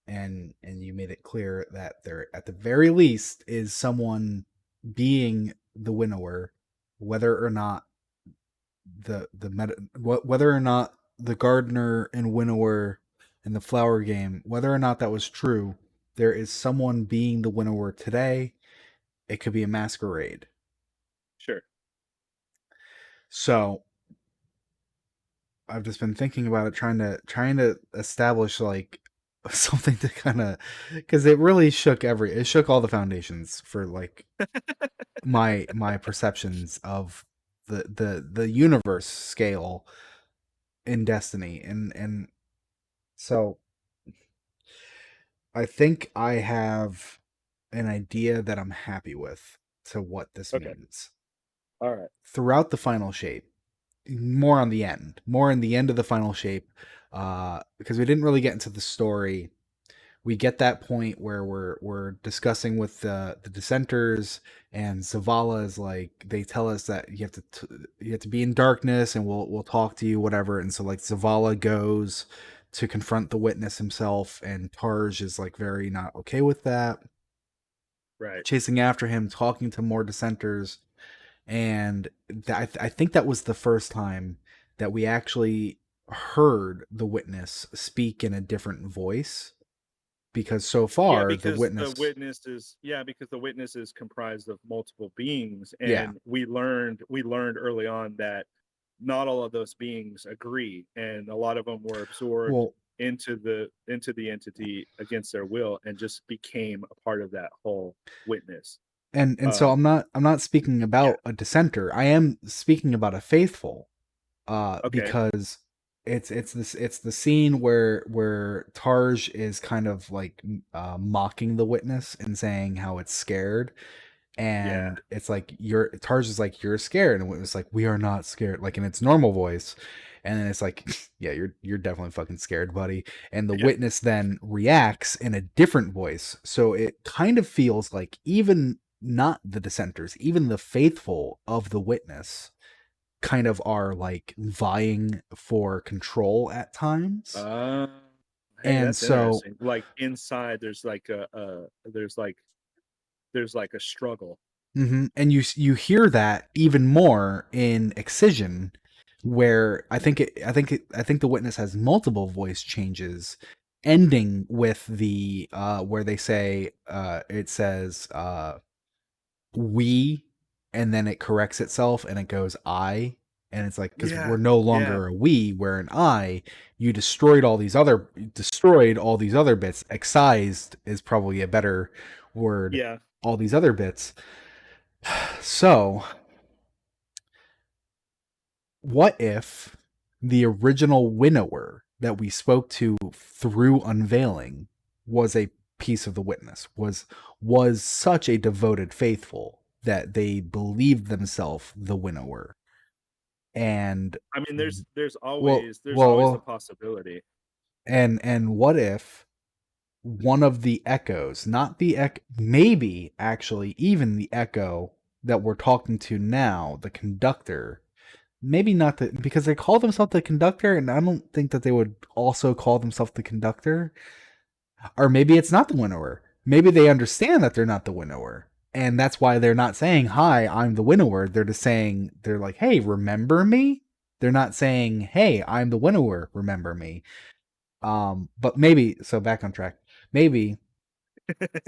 and you made it clear that there at the very least is someone being the winnower, whether or not whether or not the gardener and winnower in the flower game, whether or not that was true, there is someone being the winnower today. It could be a masquerade. Sure. So I've just been thinking about it, trying to establish like something to kind of, because it really it shook all the foundations for like my perceptions of the universe scale in Destiny, and so I think I have an idea that I'm happy with to what this Okay. means All right. throughout the final shape. More in the end of the final shape, because we didn't really get into the story. We get that point where we're discussing with the dissenters, and Zavala is like, they tell us that you have to be in darkness, and we'll talk to you, whatever. And so like Zavala goes to confront the witness himself, and Tarj is like very not okay with that, Right. chasing after him, talking to more dissenters. And I think that was the first time that we actually heard the witness speak in a different voice, because so Yeah, far the because the witness, witness is yeah, because the witness is comprised of multiple beings, yeah, and we learned early on that not all of those beings agree, and a lot of them were absorbed Well, into the entity against their will and just became a part of that whole witness. and so Um, I'm not speaking yeah, about a dissenter. I am speaking about a faithful, okay, because it's the scene where Tarj is kind of like mocking the witness and saying how it's scared, yeah, and it's like you're Tarj is like, you're scared, and it's like, we are not scared, like in its normal voice, and then it's like, yeah, you're definitely fucking scared, buddy. And the yeah. witness then reacts in a different voice, so it kind of feels like even not the dissenters, even the faithful of the witness kind of are like vying for control at times. Uh, hey, And that's so, interesting. Like inside, there's like there's like a struggle. and you hear that even more in Excision, where I think the witness has multiple voice changes, ending with the where they say it says we, and then it corrects itself and it goes I, and it's like, because we're Yeah, no yeah, longer a we, we're an I. You destroyed all these other bits. Excised is probably a better word. yeah. All these other bits. So what if the original winnower that we spoke to through unveiling was a piece of the witness, was such a devoted faithful that they believed themselves the winnower? And I mean, well there's well, always the well possibility. and what if one of the echoes, not the maybe actually even the echo that we're talking to now, the conductor, maybe not the, because they call themselves the conductor, and I don't think that they would also call themselves the conductor. Or maybe it's not the winnower. Maybe they understand that they're not the winnower, and that's why they're not saying, hi, I'm the winnower. They're just saying, they're like, hey, remember me. They're not saying, hey, I'm the winnower, remember me. But maybe, so back on track, maybe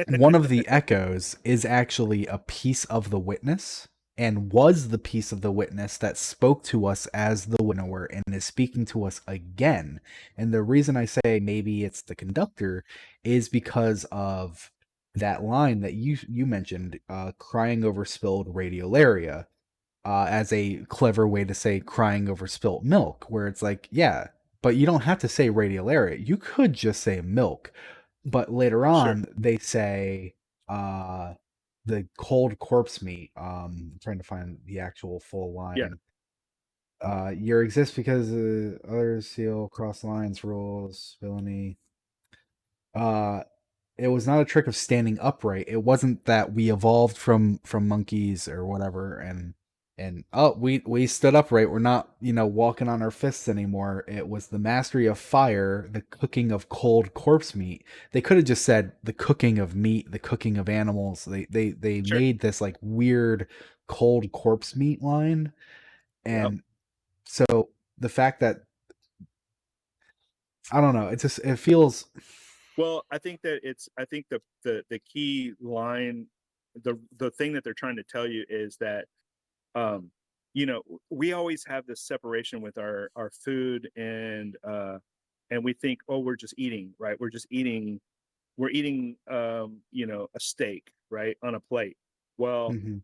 one of the echoes is actually a piece of the witness, and was the piece of the witness that spoke to us as the winnower and is speaking to us again. And the reason I say maybe it's the conductor is because of that line that you mentioned, crying over spilled radiolaria, as a clever way to say crying over spilt milk, where it's like, yeah, but you don't have to say radiolaria. You could just say milk. But later Sure. on, they say uh, the cold corpse meat. I'm trying to find the actual full Yeah. line. You exist because others seal cross lines, rules, villainy. Uh, it was not a trick of standing upright. It wasn't that we evolved from monkeys or whatever, and oh, we stood upright. We're not, walking on our fists anymore. It was the mastery of fire, the cooking of cold corpse meat. They could have just said the cooking of meat, the cooking of animals. They Sure. made this like weird cold corpse meat line, Yep. and so the fact that, I don't know, it feels. Well, I think the key line, the thing that they're trying to tell you is that um we always have this separation with our food, and we think, oh, we're just eating, right? We're eating a steak, right, on a plate. Well, Mhm,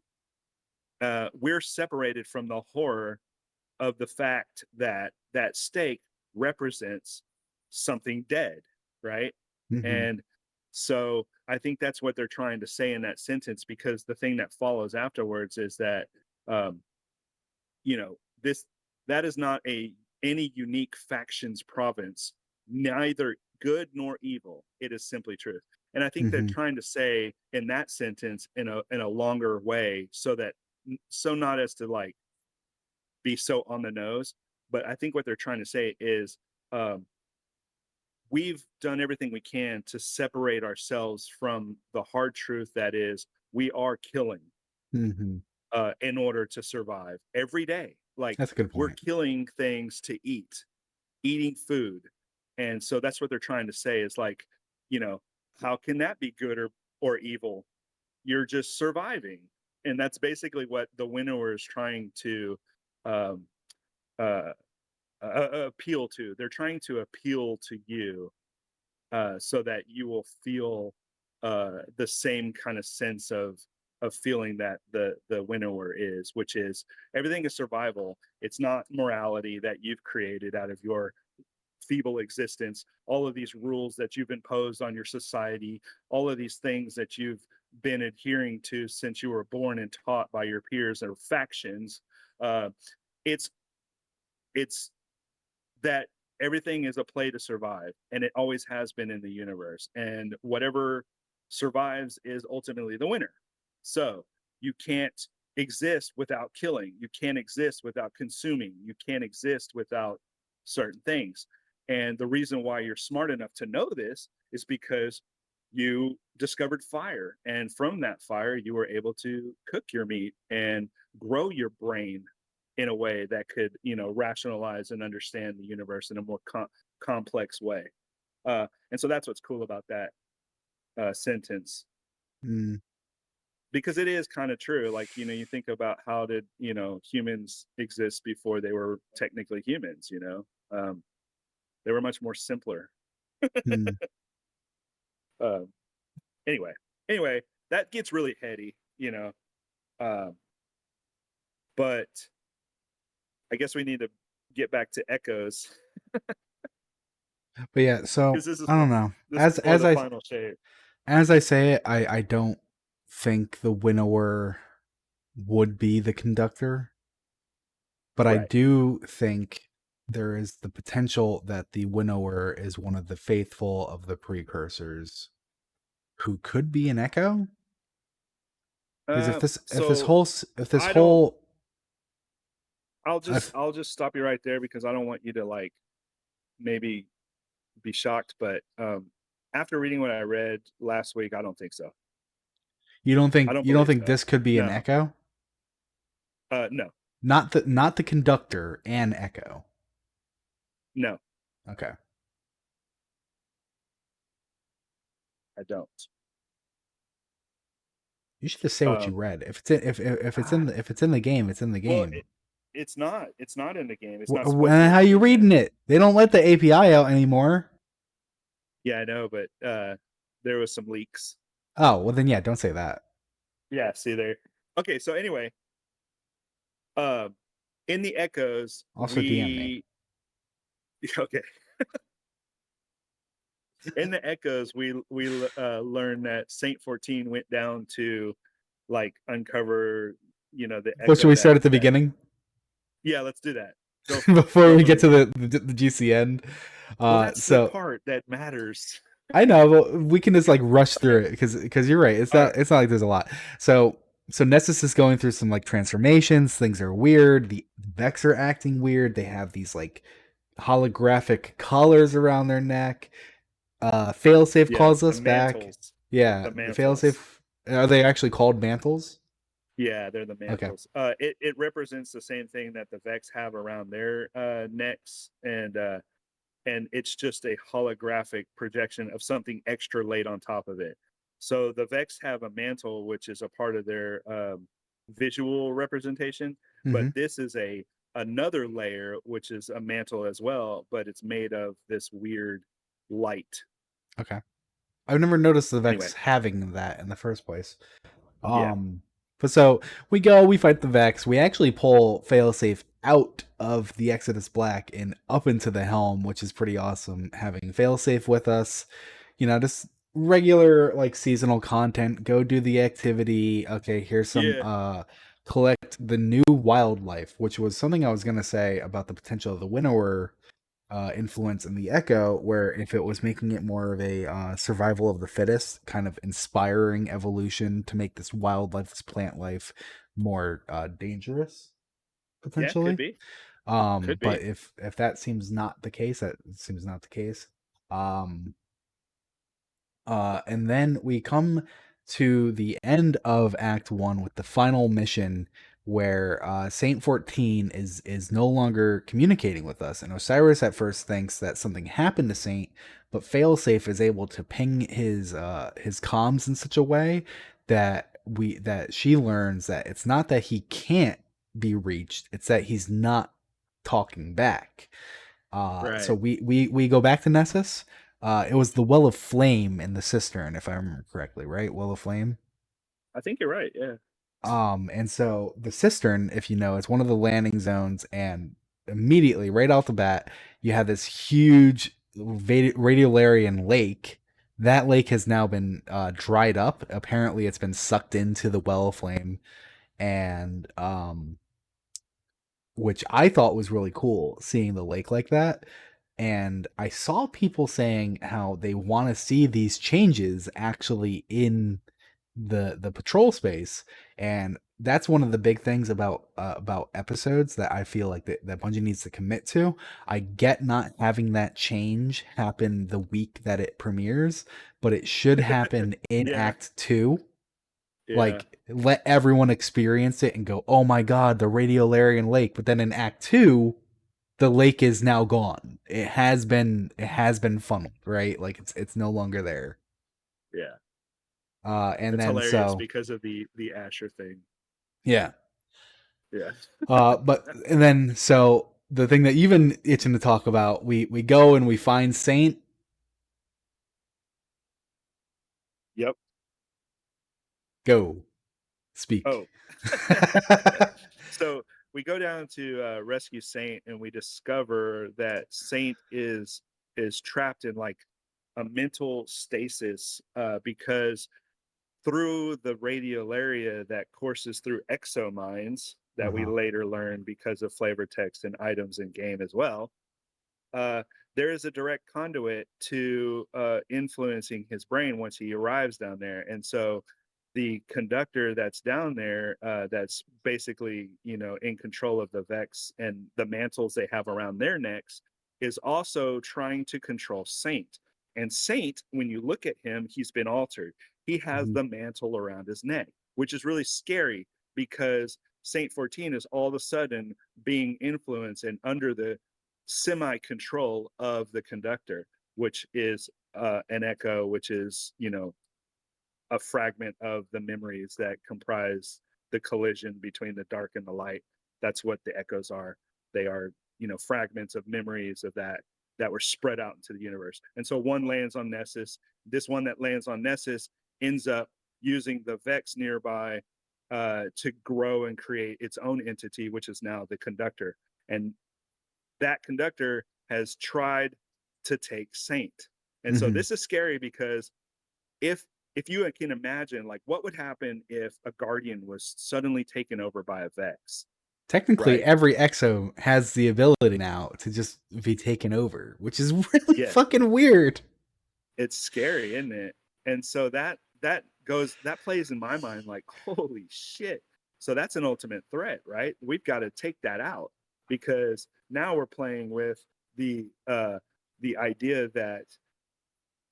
we're separated from the horror of the fact that that steak represents something dead, right? mhm, And so I think that's what they're trying to say in that sentence, because the thing that follows afterwards is that um, this that is not a any unique faction's province, neither good nor evil. It is simply truth. And I think they're mhm, trying to say in that sentence in a longer way, so that so not as to like be so on the nose. But I think what they're trying to say is um, we've done everything we can to separate ourselves from the hard truth that is we are killing mhm. in order to survive every day. Like That's a good we're point. killing things to eat, eating food. And so that's what they're trying to say is like, you know, how can that be good or evil? You're just surviving. And that's basically what the winnower is trying to um, uh, appeal to. They're trying to appeal to you, so that you will feel the same kind of sense of feeling that the winnower is, which is everything is survival. It's not morality that you've created out of your feeble existence. All of these rules that you've imposed on your society, all of these things that you've been adhering to since you were born and taught by your peers or factions. Uh, it's it's that everything is a play to survive, and it always has been in the universe, and whatever survives is ultimately the winner. So you can't exist without killing, you can't exist without consuming, you can't exist without certain things. And the reason why you're smart enough to know this is because you discovered fire, and from that fire you were able to cook your meat and grow your brain in a way that could, rationalize and understand the universe in a more complex way. And so that's what's cool about that sentence, Mm, because it is kind of true. Like, you think about how did, humans exist before they were technically humans, they were much more simpler. mm. uh, anyway anyway, that gets really heady, um, but I guess we need to get back to echoes, But yeah, so because this is I don't know. this is more the final shape. As I say it, I don't think the winnower would be the conductor, but I Right. do think there is the potential that the winnower is one of the faithful of the precursors who could be an echo. Because So if this I don't. whole if I'll just stop you right there, because I don't want you to, like, maybe be shocked. But after reading what I read last week, I don't think so. I don't you don't believe think so. this could be an No. echo, No. not the conductor, an echo. No. Okay, I don't. you should just say what you Um. read. If it's in ah, if it's in the game, it's in the well, game. it's not. It's not in the game. It's not supposed to And be how in the you game yet. reading it? They don't let the API out anymore. Yeah, I know, but there was some leaks. Oh, well then yeah, don't say that. Yeah. See there. Okay. So anyway, um, in the echoes, Also DM me. we okay. In the echoes, we learned that Saint 14 went down to, like, uncover, the So should echo we start at the that beginning yeah, let's do that. before Go we from the get to beginning. the GC end? Well, that's the So part that matters. I know, but we can just like rush through Okay. it because you're right. All right. It's not like there's a lot. So Nessus is going through some like transformations. Things are weird. The Vex are acting weird. They have these like holographic collars around their neck. Failsafe Yeah, calls the us back. mantles. Yeah, The the mantles. failsafe. Are they actually called mantles? Yeah, they're the Okay. mantles. It represents the same thing that the Vex have around their necks, and it's just a holographic projection of something extra laid on top of it. So the Vex have a mantle, which is a part of their visual representation, but Mm-hmm. this is a another layer, which is a mantle as well, but it's made of this weird light. Okay. I've never noticed the Anyway, Vex having that in the first place. yeah, Um, but so we fight the Vex. We actually pull Failsafe out of the Exodus Black and up into the helm, which is pretty awesome. Having Failsafe with us, just regular like seasonal content. Go do the activity. Okay, here's some yeah, collect the new wildlife, which was something I was gonna say about the potential of the Winnower influence in the Echo, where if it was making it more of a survival of the fittest, kind of inspiring evolution to make this wildlife, this plant life, more dangerous yeah, potentially. could But be, if that seems not the case, that seems not the case. Um, and then we come to the end of Act One with the final mission, where Saint 14 is no longer communicating with us, and Osiris at first thinks that something happened to Saint, but Failsafe is able to ping his comms in such a way that she learns that it's not that he can't be reached, it's that he's not talking back. So Right. we go back to Nessus. It was the Well of Flame in the cistern, if I remember correctly, right? Well of Flame. I think you're right. Yeah. And so the cistern, if you know, it's one of the landing zones, and immediately, right off the bat, you have this huge radiolarian lake. That lake has now been dried up. Apparently, it's been sucked into the Well of Flame, and which I thought was really cool, seeing the lake like that. And I saw people saying how they want to see these changes actually in the patrol space, and that's one of the big things about episodes that I feel like that Bungie needs to commit to. I get not having that change happen the week that it premieres, but it should happen in Yeah. Act 2. Yeah. Like, let everyone experience it and go, oh my god, the radiolarian lake. But then in Act 2, the lake is now gone. It has been funneled, right? Like, it's no longer there. Yeah. And It's then hilarious so because of the Asher thing. yeah. Yeah. But and then so the thing that you've been itching to talk about, we go and we find Saint. Yep. Go speak. Oh. So we go down to rescue Saint, and we discover that Saint is trapped in like a mental stasis because through the radiolaria that courses through exomines that we Uh-huh. later learn because of flavor text and items in game as well. Uh, there is a direct conduit to influencing his brain once he arrives down there, and so the conductor that's down there, that's basically in control of the Vex and the mantles they have around their necks, is also trying to control Saint. And Saint, when you look at him, he's been altered. He has Mhm. the mantle around his neck, which is really scary because Saint 14 is all of a sudden being influenced and under the semi control of the conductor, which is an echo, which is, a fragment of the memories that comprise the collision between the dark and the light. That's what the echoes are. They are, fragments of memories of that were spread out into the universe. And so one lands on Nessus. This one that lands on Nessus ends up using the Vex nearby to grow and create its own entity, which is now the conductor. And that conductor has tried to take Saint. And so Mhm. this is scary because if if you can imagine, like, what would happen if a guardian was suddenly taken over by a Vex, Technically, right? every exo has the ability now to just be taken over, which is really Yeah, fucking weird. it's scary, isn't it? And so that plays in my mind like, holy shit. So that's an ultimate threat, right? We've got to take that out because now we're playing with the idea that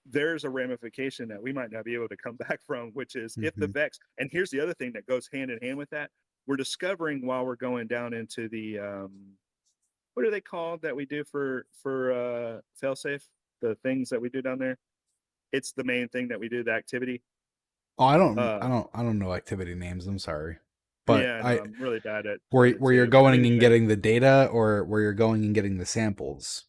there's a ramification that we might not be able to come back from, which is if the Mhm. Vex, and here's the other thing that goes hand in hand with that, we're discovering while we're going down into the what are they called that we do for failsafe? The things that we do down there. It's the main thing that we do, the activity. Oh, I don't, Uh I don't, I don't know activity names. I'm sorry, but yeah, no, I'm really bad at it where you're too. But going and anyway, getting the data, or where you're going and getting the samples.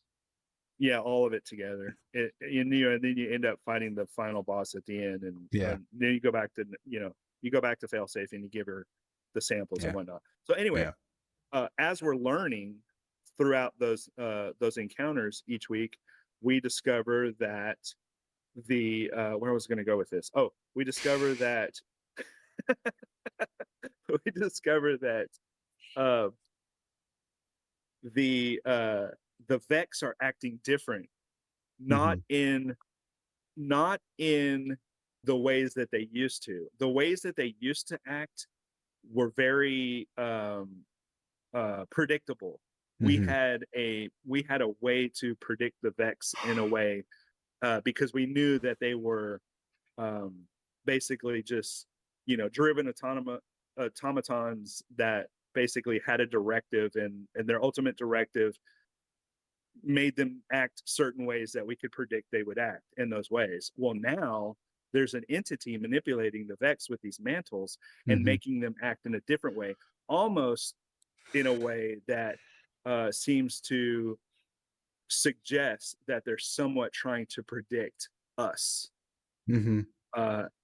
yeah, all of it together. And then you end up fighting the final boss at the end, and Yeah, then you go back to you go back to failsafe and you give her the samples and yeah, whatnot. So anyway, yeah. as we're learning throughout those encounters each week, we discover that the where I was going to go with this. Oh, we discover that we discover that uh, the uh, the Vex are acting different, not Hmm. in not in the ways that they used to. The ways that they used to act were very predictable. Hmm. We had a way to predict the Vex in a way because we knew that they were um, basically just driven automatons that basically had a directive, and their ultimate directive made them act certain ways that we could predict they would act in those ways. Well, now there's an entity manipulating the Vex with these mantles and Hmm. making them act in a different way, almost in a way that seems to suggest that they're somewhat trying to predict us Mm-hmm.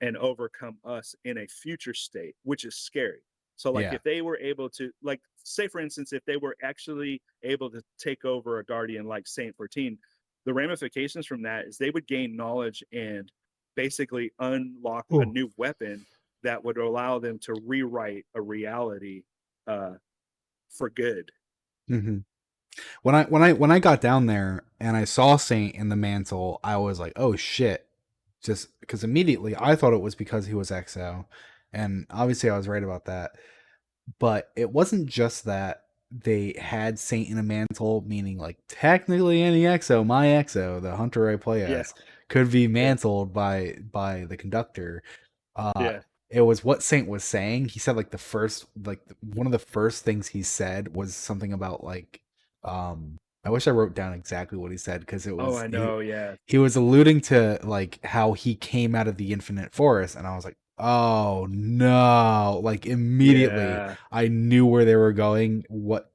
and overcome us in a future state, which is scary. So, like, Yeah. if they were able to, like, say for instance, if they were actually able to take over a guardian like Saint 14, the ramifications from that is they would gain knowledge and basically unlock a Oh. new weapon that would allow them to rewrite a reality uh, for good. Mm-hmm. When I got down there and I saw Saint in the mantle, I was like, oh shit. Just because immediately I thought it was because he was XO. And obviously I was right about that. But it wasn't just that they had Saint in a mantle, meaning like technically any EXO, my EXO, the hunter I play Yeah, as, could be yeah, mantled by the conductor. Uh, yeah. it was what Saint was saying. He said like one of the first things he said was something about like, I wish I wrote down exactly what he said because Oh, I know. Yeah, he was alluding to like how he came out of the infinite forest, and I was like, oh no, like immediately yeah. I knew where they were going, what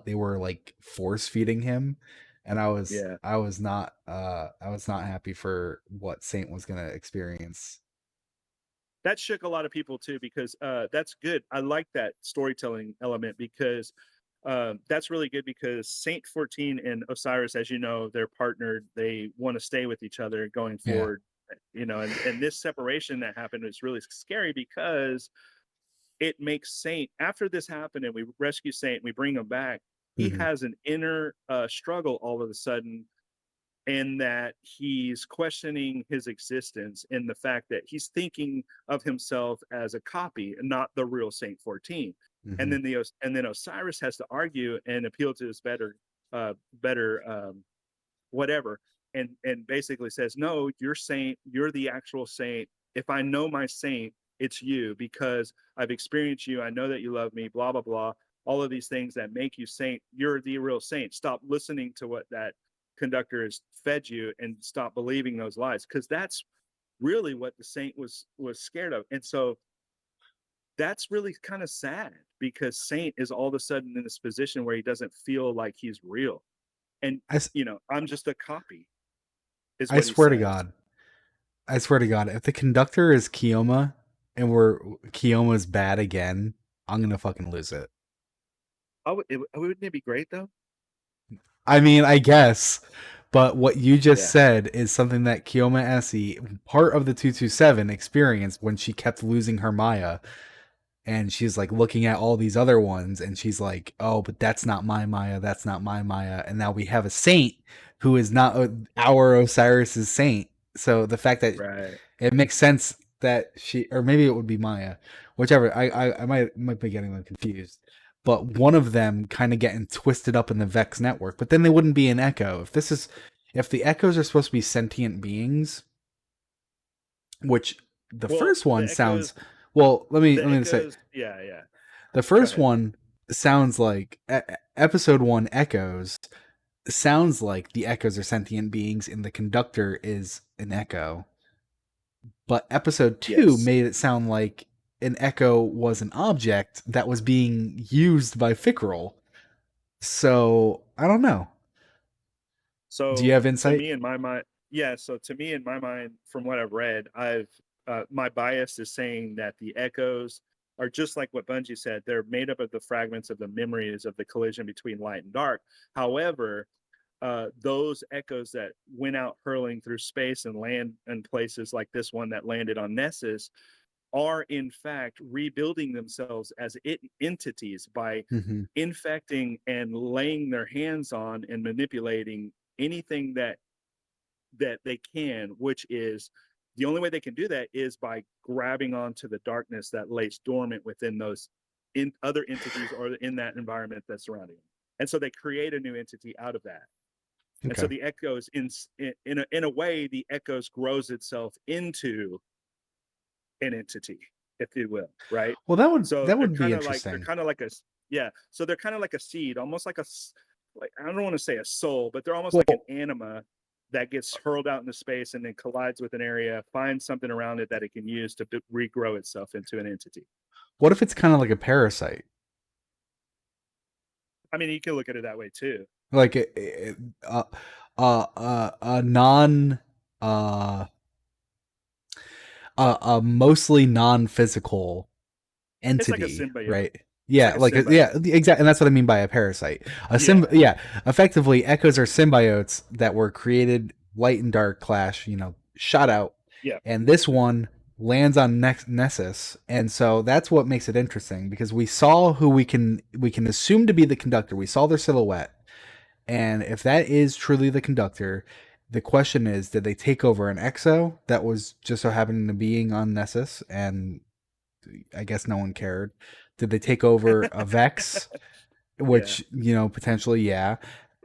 they were like force feeding him, and Yeah, I was not happy for what Saint was gonna experience. that shook a lot of people too because that's good. I like that storytelling element because that's really good because Saint 14 and Osiris, as you know, they're partnered. They want to stay with each other going Yeah. forward. And this separation that happened is really scary because it makes Saint, after this happened and we rescue Saint, we bring him back. He Hmm. has an inner struggle all of a sudden, and that he's questioning his existence and the fact that he's thinking of himself as a copy and not the real Saint 14. Hmm. And then Osiris has to argue and appeal to his better whatever, and basically says, no, you're Saint, you're the actual Saint. If I know my Saint, it's you because I've experienced you, I know that you love me, blah blah blah, all of these things that make you Saint. You're the real Saint. Stop listening to what that conductor has fed you and stop believing those lies, because that's really what the Saint was scared of. And so that's really kind of sad because Saint is all of a sudden in this position where he doesn't feel like he's real. And I, s- I'm just a copy, is I what he swear to says. God, I swear to God, if the conductor is Kioma and we're Kioma's bad again, I'm gonna fucking lose it. Wouldn't it be great though? I mean, I guess, but what you just Yeah, said is something that Kioma Essie, part of the 227, experienced when she kept losing her Maya, and she's like looking at all these other ones, and she's like, "Oh, but that's not my Maya. That's not my Maya." And now we have a saint who is not our Osiris's saint. So the fact that right. it makes sense that she, or maybe it would be Maya, whichever. I might be getting them confused. But one of them kind of getting twisted up in the Vex network. But then they wouldn't be an Echo. If the Echoes are supposed to be sentient beings, which the Well, first one sounds. Well, the let me say echoes. Yeah, yeah. the Go first ahead. one sounds like episode one Echoes sounds like the Echoes are sentient beings, and the conductor is an Echo. But episode two Yes. made it sound like an echo was an object that was being used by Fickrel. So I don't know. Do you So have to insight? me, in my mind, yeah. So to me, in my mind, from what I've read, my bias is saying that the echoes are just like what Bungie said. They're made up of the fragments of the memories of the collision between light and dark. However, those echoes that went out hurling through space and land in places like this one that landed on Nessus are in fact rebuilding themselves as entities by Mm-hmm. infecting and laying their hands on and manipulating anything that they can, which is the only way they can do that is by grabbing onto the darkness that lays dormant within those in other entities or in that environment that's surrounding them. And so they create a new entity out of that. And so Okay. the echoes in a way, the echoes grows itself into an entity, if you will, right? Well, So that would be they're interesting. kind of like a yeah. So they're kind of like a seed, almost like like, I don't want to say a soul, but they're almost like an Well, anima that gets hurled out into space and then collides with an area, finds something around it that it can use to regrow itself into an entity. what if it's kind of like a parasite? I mean, you can look at it that way too. Like uh, a non uh a mostly non-physical It's like a entity, symbiote. right? It's Yeah, like a like yeah, symbiote. exactly, and that's what I mean by a parasite. Yeah. Yeah, effectively, echoes are symbiotes that were created. Light and dark clash, shot out, Yeah. and this one lands on Nessus, and so that's what makes it interesting because we saw who we can assume to be the conductor. We saw their silhouette, and if that is truly the conductor, the question is, did they take over an exo that was just so happening to being on Nessus and I guess no one cared. Did they take over a Vex? Yeah. Which, potentially, yeah.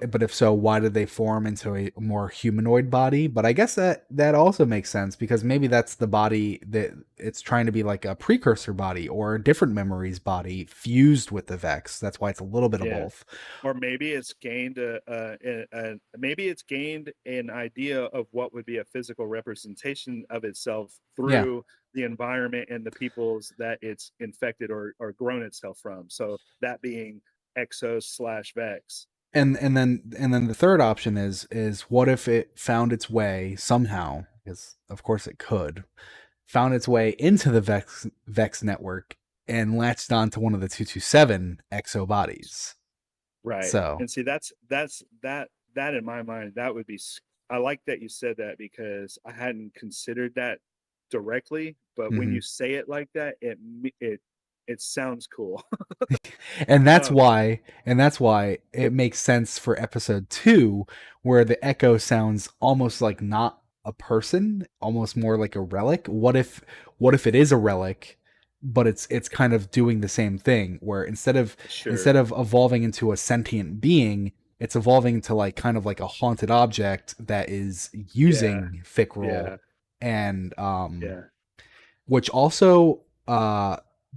But if so, why did they form into a more humanoid body? But I guess that also makes sense because maybe that's the body that it's trying to be like a precursor body or a different memories body fused with the Vex. That's why it's a little bit of Yeah. both. Or maybe it's gained maybe it's gained an idea of what would be a physical representation of itself Yeah. through the environment and the peoples that it's infected or grown itself from. So that being Exos slash Vex. And then the third option is what if it found its way somehow, because of course it could, found its way into the Vex network and latched onto one of the 227 exo bodies. Right. So, And see, that in my mind, that would be, I like that you said that because I hadn't considered that directly, but when mhm. you say it like that, it sounds cool. and that's Um, why and that's why it makes sense for episode 2 where the echo sounds almost like not a person, almost more like a relic. What if it is a relic, but it's kind of doing the same thing where instead sure. of evolving into a sentient being, it's evolving into like kind of like a haunted object that is Yeah. using Fickrel. Yeah. And Yeah. which also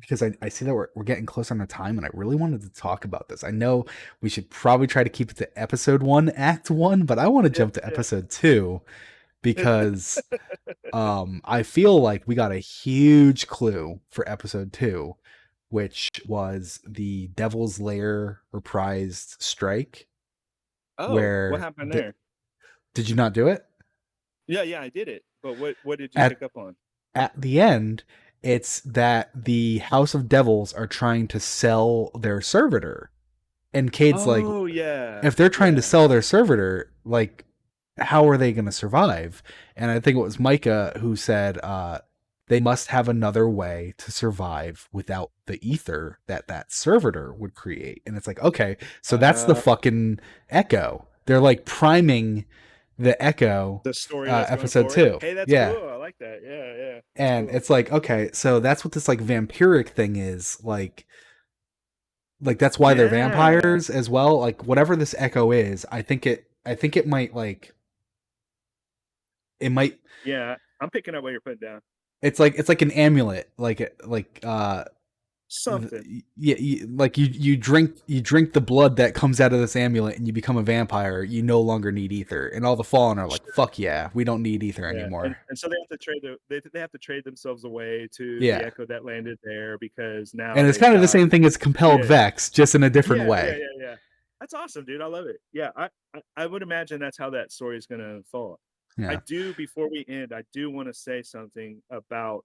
because I see that we're getting close on the time and I really wanted to talk about this. I know we should probably try to keep it to episode 1 act 1, but I want to Yeah. jump to episode 2 because I feel like we got a huge clue for episode 2, which was the Devil's Lair reprised strike Oh, what where happened there? did you not do it? Yeah. Yeah. I did it. But what did you At pick up on? at the end, it's that the House of Devils are trying to sell their servitor. And Cade's like, Oh, yeah. if they're trying to Yeah. sell their servitor, like, how are they going to survive? And I think it was Micah who said, they must have another way to survive without the ether that servitor would create. And it's like, okay, so that's the Uh, fucking Echo. They're like priming the Echo, the story that's going episode forward. 2. Hey, that's Yeah. cool. I like that. Yeah. Yeah. That's And cool. it's like, okay, so that's what this like vampiric thing is. Like that's why they're Yeah. vampires as well. Like whatever this echo is, I think it might like it might Yeah. I'm picking up what you're putting down. it's like an amulet, Something. yeah, like you drink the blood that comes out of this amulet and you become a vampire. You no longer need ether, and all the fallen are like, Sure. fuck yeah, we don't need ether Yeah. anymore. And so they have to they have to trade themselves away to the Yeah, echo that landed there because now and it's they've kind of the got same thing as compelled yeah. vex, just in a different Yeah. Yeah. way. Yeah. Yeah. That's awesome, dude. I love it. Yeah. I would imagine that's how that story is going to unfold. I Yeah, do, before we end, I do want to say something about,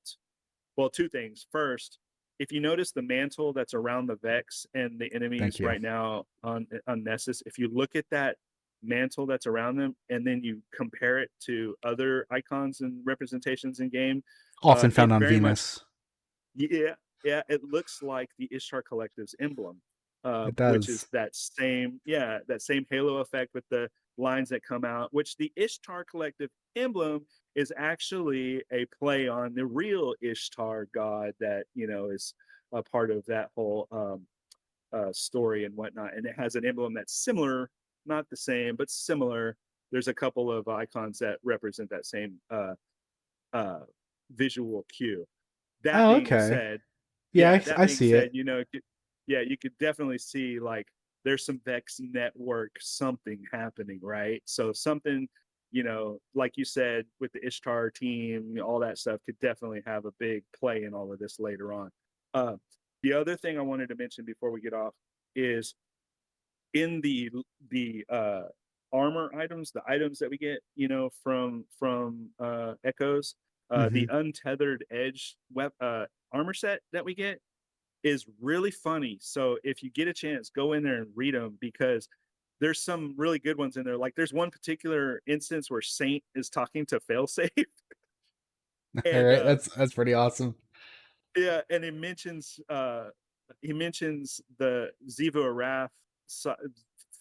well, two things. First, if you notice the mantle that's around the Vex and the thank enemies you, right now on Nessus, if you look at that mantle that's around them and then you compare it to other icons and representations in game, often found it on very much, Venus. yeah, yeah, it looks like the Ishtar Collective's emblem, It which is does. that same halo effect with the lines that come out, which the Ishtar Collective emblem is actually a play on the real Ishtar god that, is a part of that whole story and whatnot. And it has an emblem that's similar, not the same, but similar. There's a couple of icons that represent that same uh, visual cue. That Oh, being okay. said, Yeah, that I being see said, it. yeah, you could definitely see like there's some Vex network something happening, right? So something, like you said with the Ishtar team, all that stuff could definitely have a big play in all of this later on. Uh, the other thing I wanted to mention before we get off is in the armor items, the items that we get, from Echoes, Hmm. the untethered edge armor set that we get is really funny. So if you get a chance, go in there and read them, because there's some really good ones in there. Like there's one particular instance where Saint is talking to Failsafe, All and right, that's pretty awesome. yeah, and he mentions the Ziva Arath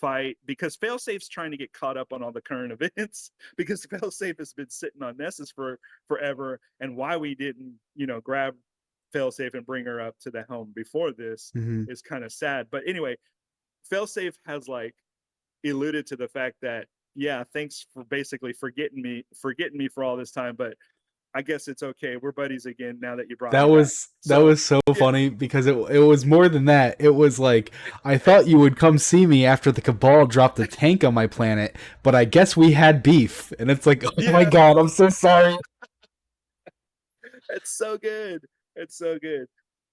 fight, because Failsafe's trying to get caught up on all the current events because Failsafe has been sitting on Nessus for forever, and why we didn't, grab Failsafe and bring her up to the helm before this Hmm. is kind of sad. But anyway, Failsafe has like alluded to the fact that, yeah, thanks for basically forgetting me for all this time, but I guess it's okay. We're buddies again now that you brought That me back. was that So was so yeah, funny because it was more than that. It was like I thought you would come see me after the Cabal dropped a tank on my planet, but I guess we had beef. And it's like, oh my yeah, god, I'm so sorry. it's so good. It's so good.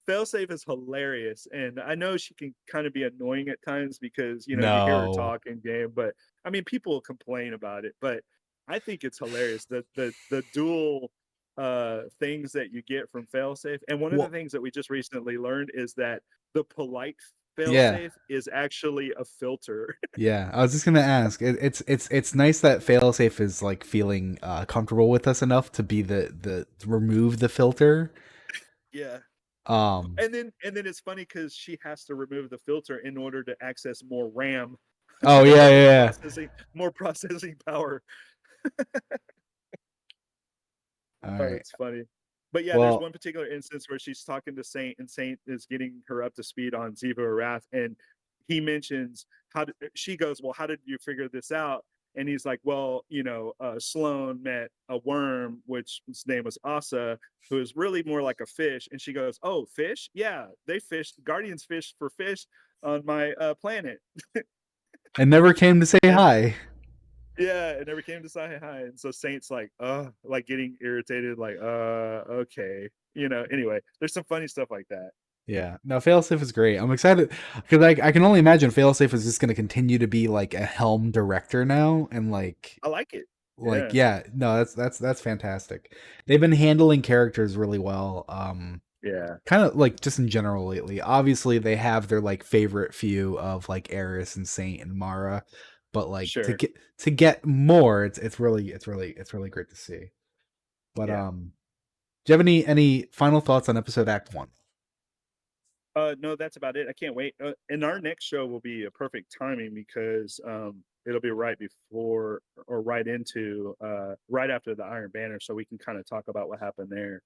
Failsafe is hilarious, and I know she can kind of be annoying at times because you hear her No. talk in game, but I mean people complain about it, but I think it's hilarious, the dual things that you get from Failsafe. And one of the Well, things that we just recently learned is that the polite yeah. Failsafe is actually a filter. Yeah, I was just gonna ask. It's nice that Failsafe is like feeling comfortable with us enough to be the remove the filter. Yeah. Um. And then it's funny because she has to remove the filter in order to access more RAM, Oh yeah, yeah, yeah. more processing power. All Oh, right. it's funny. But yeah, there's Well, one particular instance where she's talking to Saint, and Saint is getting her up to speed on Ziva Wrath, and he mentions she goes, "Well, how did you figure this out?" And he's like, "Well, Sloan met a worm, which his name was Asa, who is really more like a fish." And she goes, "Oh, fish? Yeah, they fish. Guardians fish for fish on my planet." I never came to say And hi. yeah, it never came to say hi. And so Saint's like getting irritated, okay. Anyway, there's some funny stuff like that. Yeah, no, Failsafe is great. I'm excited because I can only imagine Failsafe is just going to continue to be like a helm director now, and I like it. like Yeah, yeah, no, that's fantastic. They've been handling characters really well. yeah, Kind of like just in general lately. Obviously, they have their like favorite few of like Eris and Saint and Mara, but like sure. to get more, it's really great to see. But Yeah. do you have any final thoughts on episode Act 1? No, that's about it. I can't wait. And our next show will be a perfect timing because it'll be right before or right into right after the Iron Banner, so we can kind of talk about what happened there.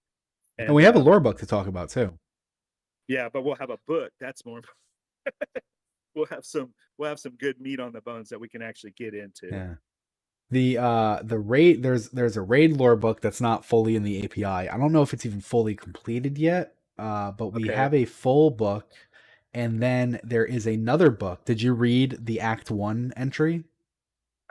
And we And have a lore book to talk about too. yeah, but we'll have a book. That's more. We'll have some good meat on the bones that we can actually get into. Yeah. The raid there's a raid lore book that's not fully in the API. I don't know if it's even fully completed yet. But we Okay, have a full book, and then there is another book. Did you read the Act 1 entry?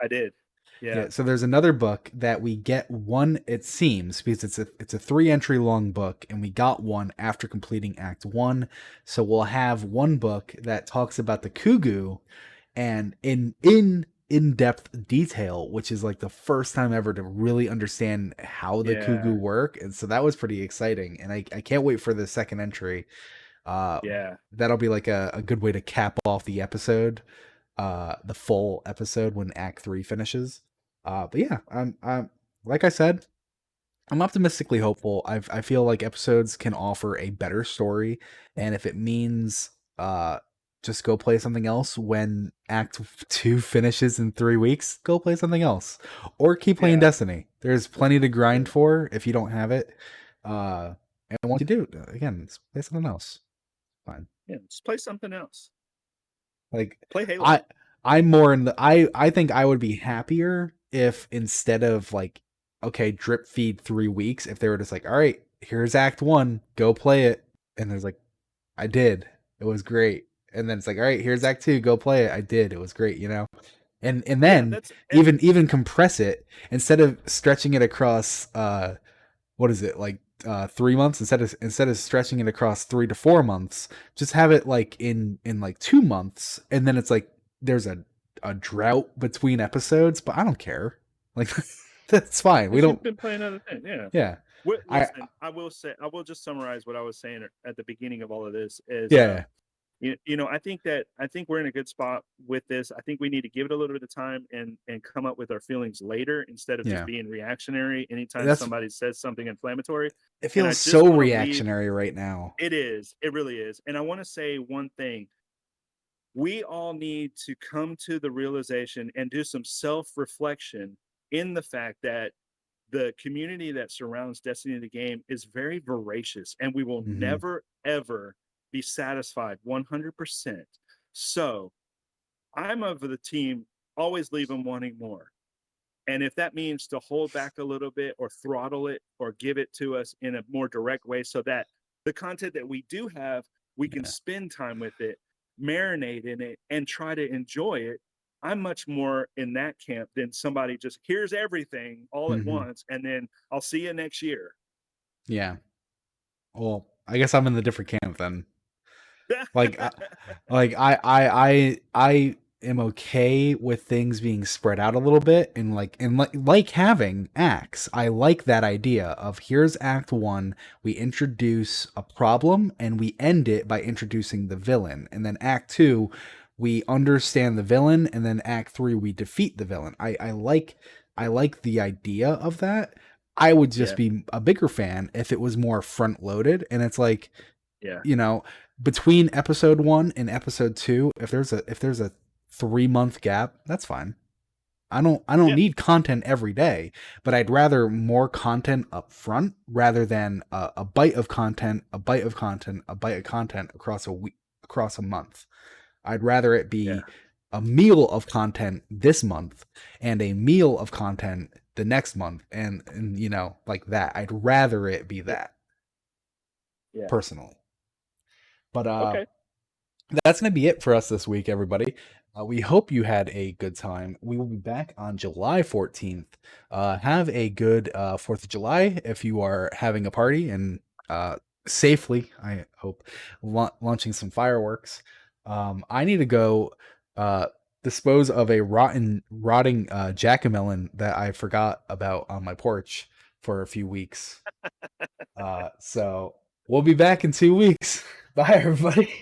I did. Yeah, Yeah. so there's another book that we get one, it seems, because it's a 3 entry long book, and we got one after completing Act 1. So we'll have one book that talks about the Kugu and in-depth detail, which is like the first time ever to really understand how the Kugu Yeah. work. And so that was pretty exciting. And I can't wait for the second entry. Uh Yeah. that'll be like a good way to cap off the episode, the full episode when Act 3 finishes. But yeah, I'm like I said, I'm optimistically hopeful. I feel like episodes can offer a better story, and if it means just go play something else when Act 2 finishes in 3 weeks, go play something else, or keep playing Yeah. Destiny. There's plenty to grind Yeah. for if you don't have it. And once you do, again, play something else. Fine. Yeah. Just play something else. Like Play Halo. I I'm more in the I think I would be happier if instead of like okay, drip feed 3 weeks, if they were just like, all right, here's Act 1, go play it. And there's like, I did. It was great. And then it's like, all right, here's Act 2, go play it. I did. It was great, you know? And Yeah. then That's and even compress it instead of stretching it across what is it, like 3 months instead of stretching it across 3 to 4 months, just have it like in like 2 months, and then it's like there's a drought between episodes, but I don't care. Like that's fine. We Because you've don't. been playing other things. Yeah. Yeah. I Listen, I will say, I will just summarize what I was saying at the beginning of all of this is, yeah I think we're in a good spot with this. I think we need to give it a little bit of time and come up with our feelings later instead of just yeah. being reactionary anytime That's somebody says something inflammatory. it And I feels just so want to leave. reactionary right now. It is. It really is. And I want to say one thing. We all need to come to the realization and do some self-reflection in the fact that the community that surrounds Destiny the game is very voracious, and we will Hmm. never ever be satisfied 100%. So I'm of the team, always leave them wanting more. And if that means to hold back a little bit or throttle it or give it to us in a more direct way so that the content that we do have, we can Yeah. spend time with it, marinate in it, and try to enjoy it. I'm much more in that camp than somebody just here's everything all at Hmm. once and then I'll see you next year. Yeah. Well, I guess I'm in the different camp then. Like, I am okay with things being spread out a little bit, and like having acts. I like that idea of here's Act One. We introduce a problem and we end it by introducing the villain, and then Act Two, we understand the villain, and then Act Three we defeat the villain. I like the idea of that. I would just Yeah, be a bigger fan if it was more front loaded, and it's like, yeah, you know, between episode 1 and episode 2, if there's a 3 month gap, that's fine. I don't yeah, need content every day, but I'd rather more content up front rather than a bite of content, a bite of content, a bite of content across a week, across a month. I'd rather it yeah, be a meal of content this month and a meal of content the next month, and like that. I'd rather it be yeah, that, yeah. personally. But Okay. that's going to be it for us this week, everybody. We hope you had a good time. We will be back on July 14th. Have a good 4th of July if you are having a party, and safely, I hope, launching some fireworks. I need to go uh, dispose of a rotting jack-o'-melon that I forgot about on my porch for a few weeks. So we'll be back in 2 weeks. Bye, everybody.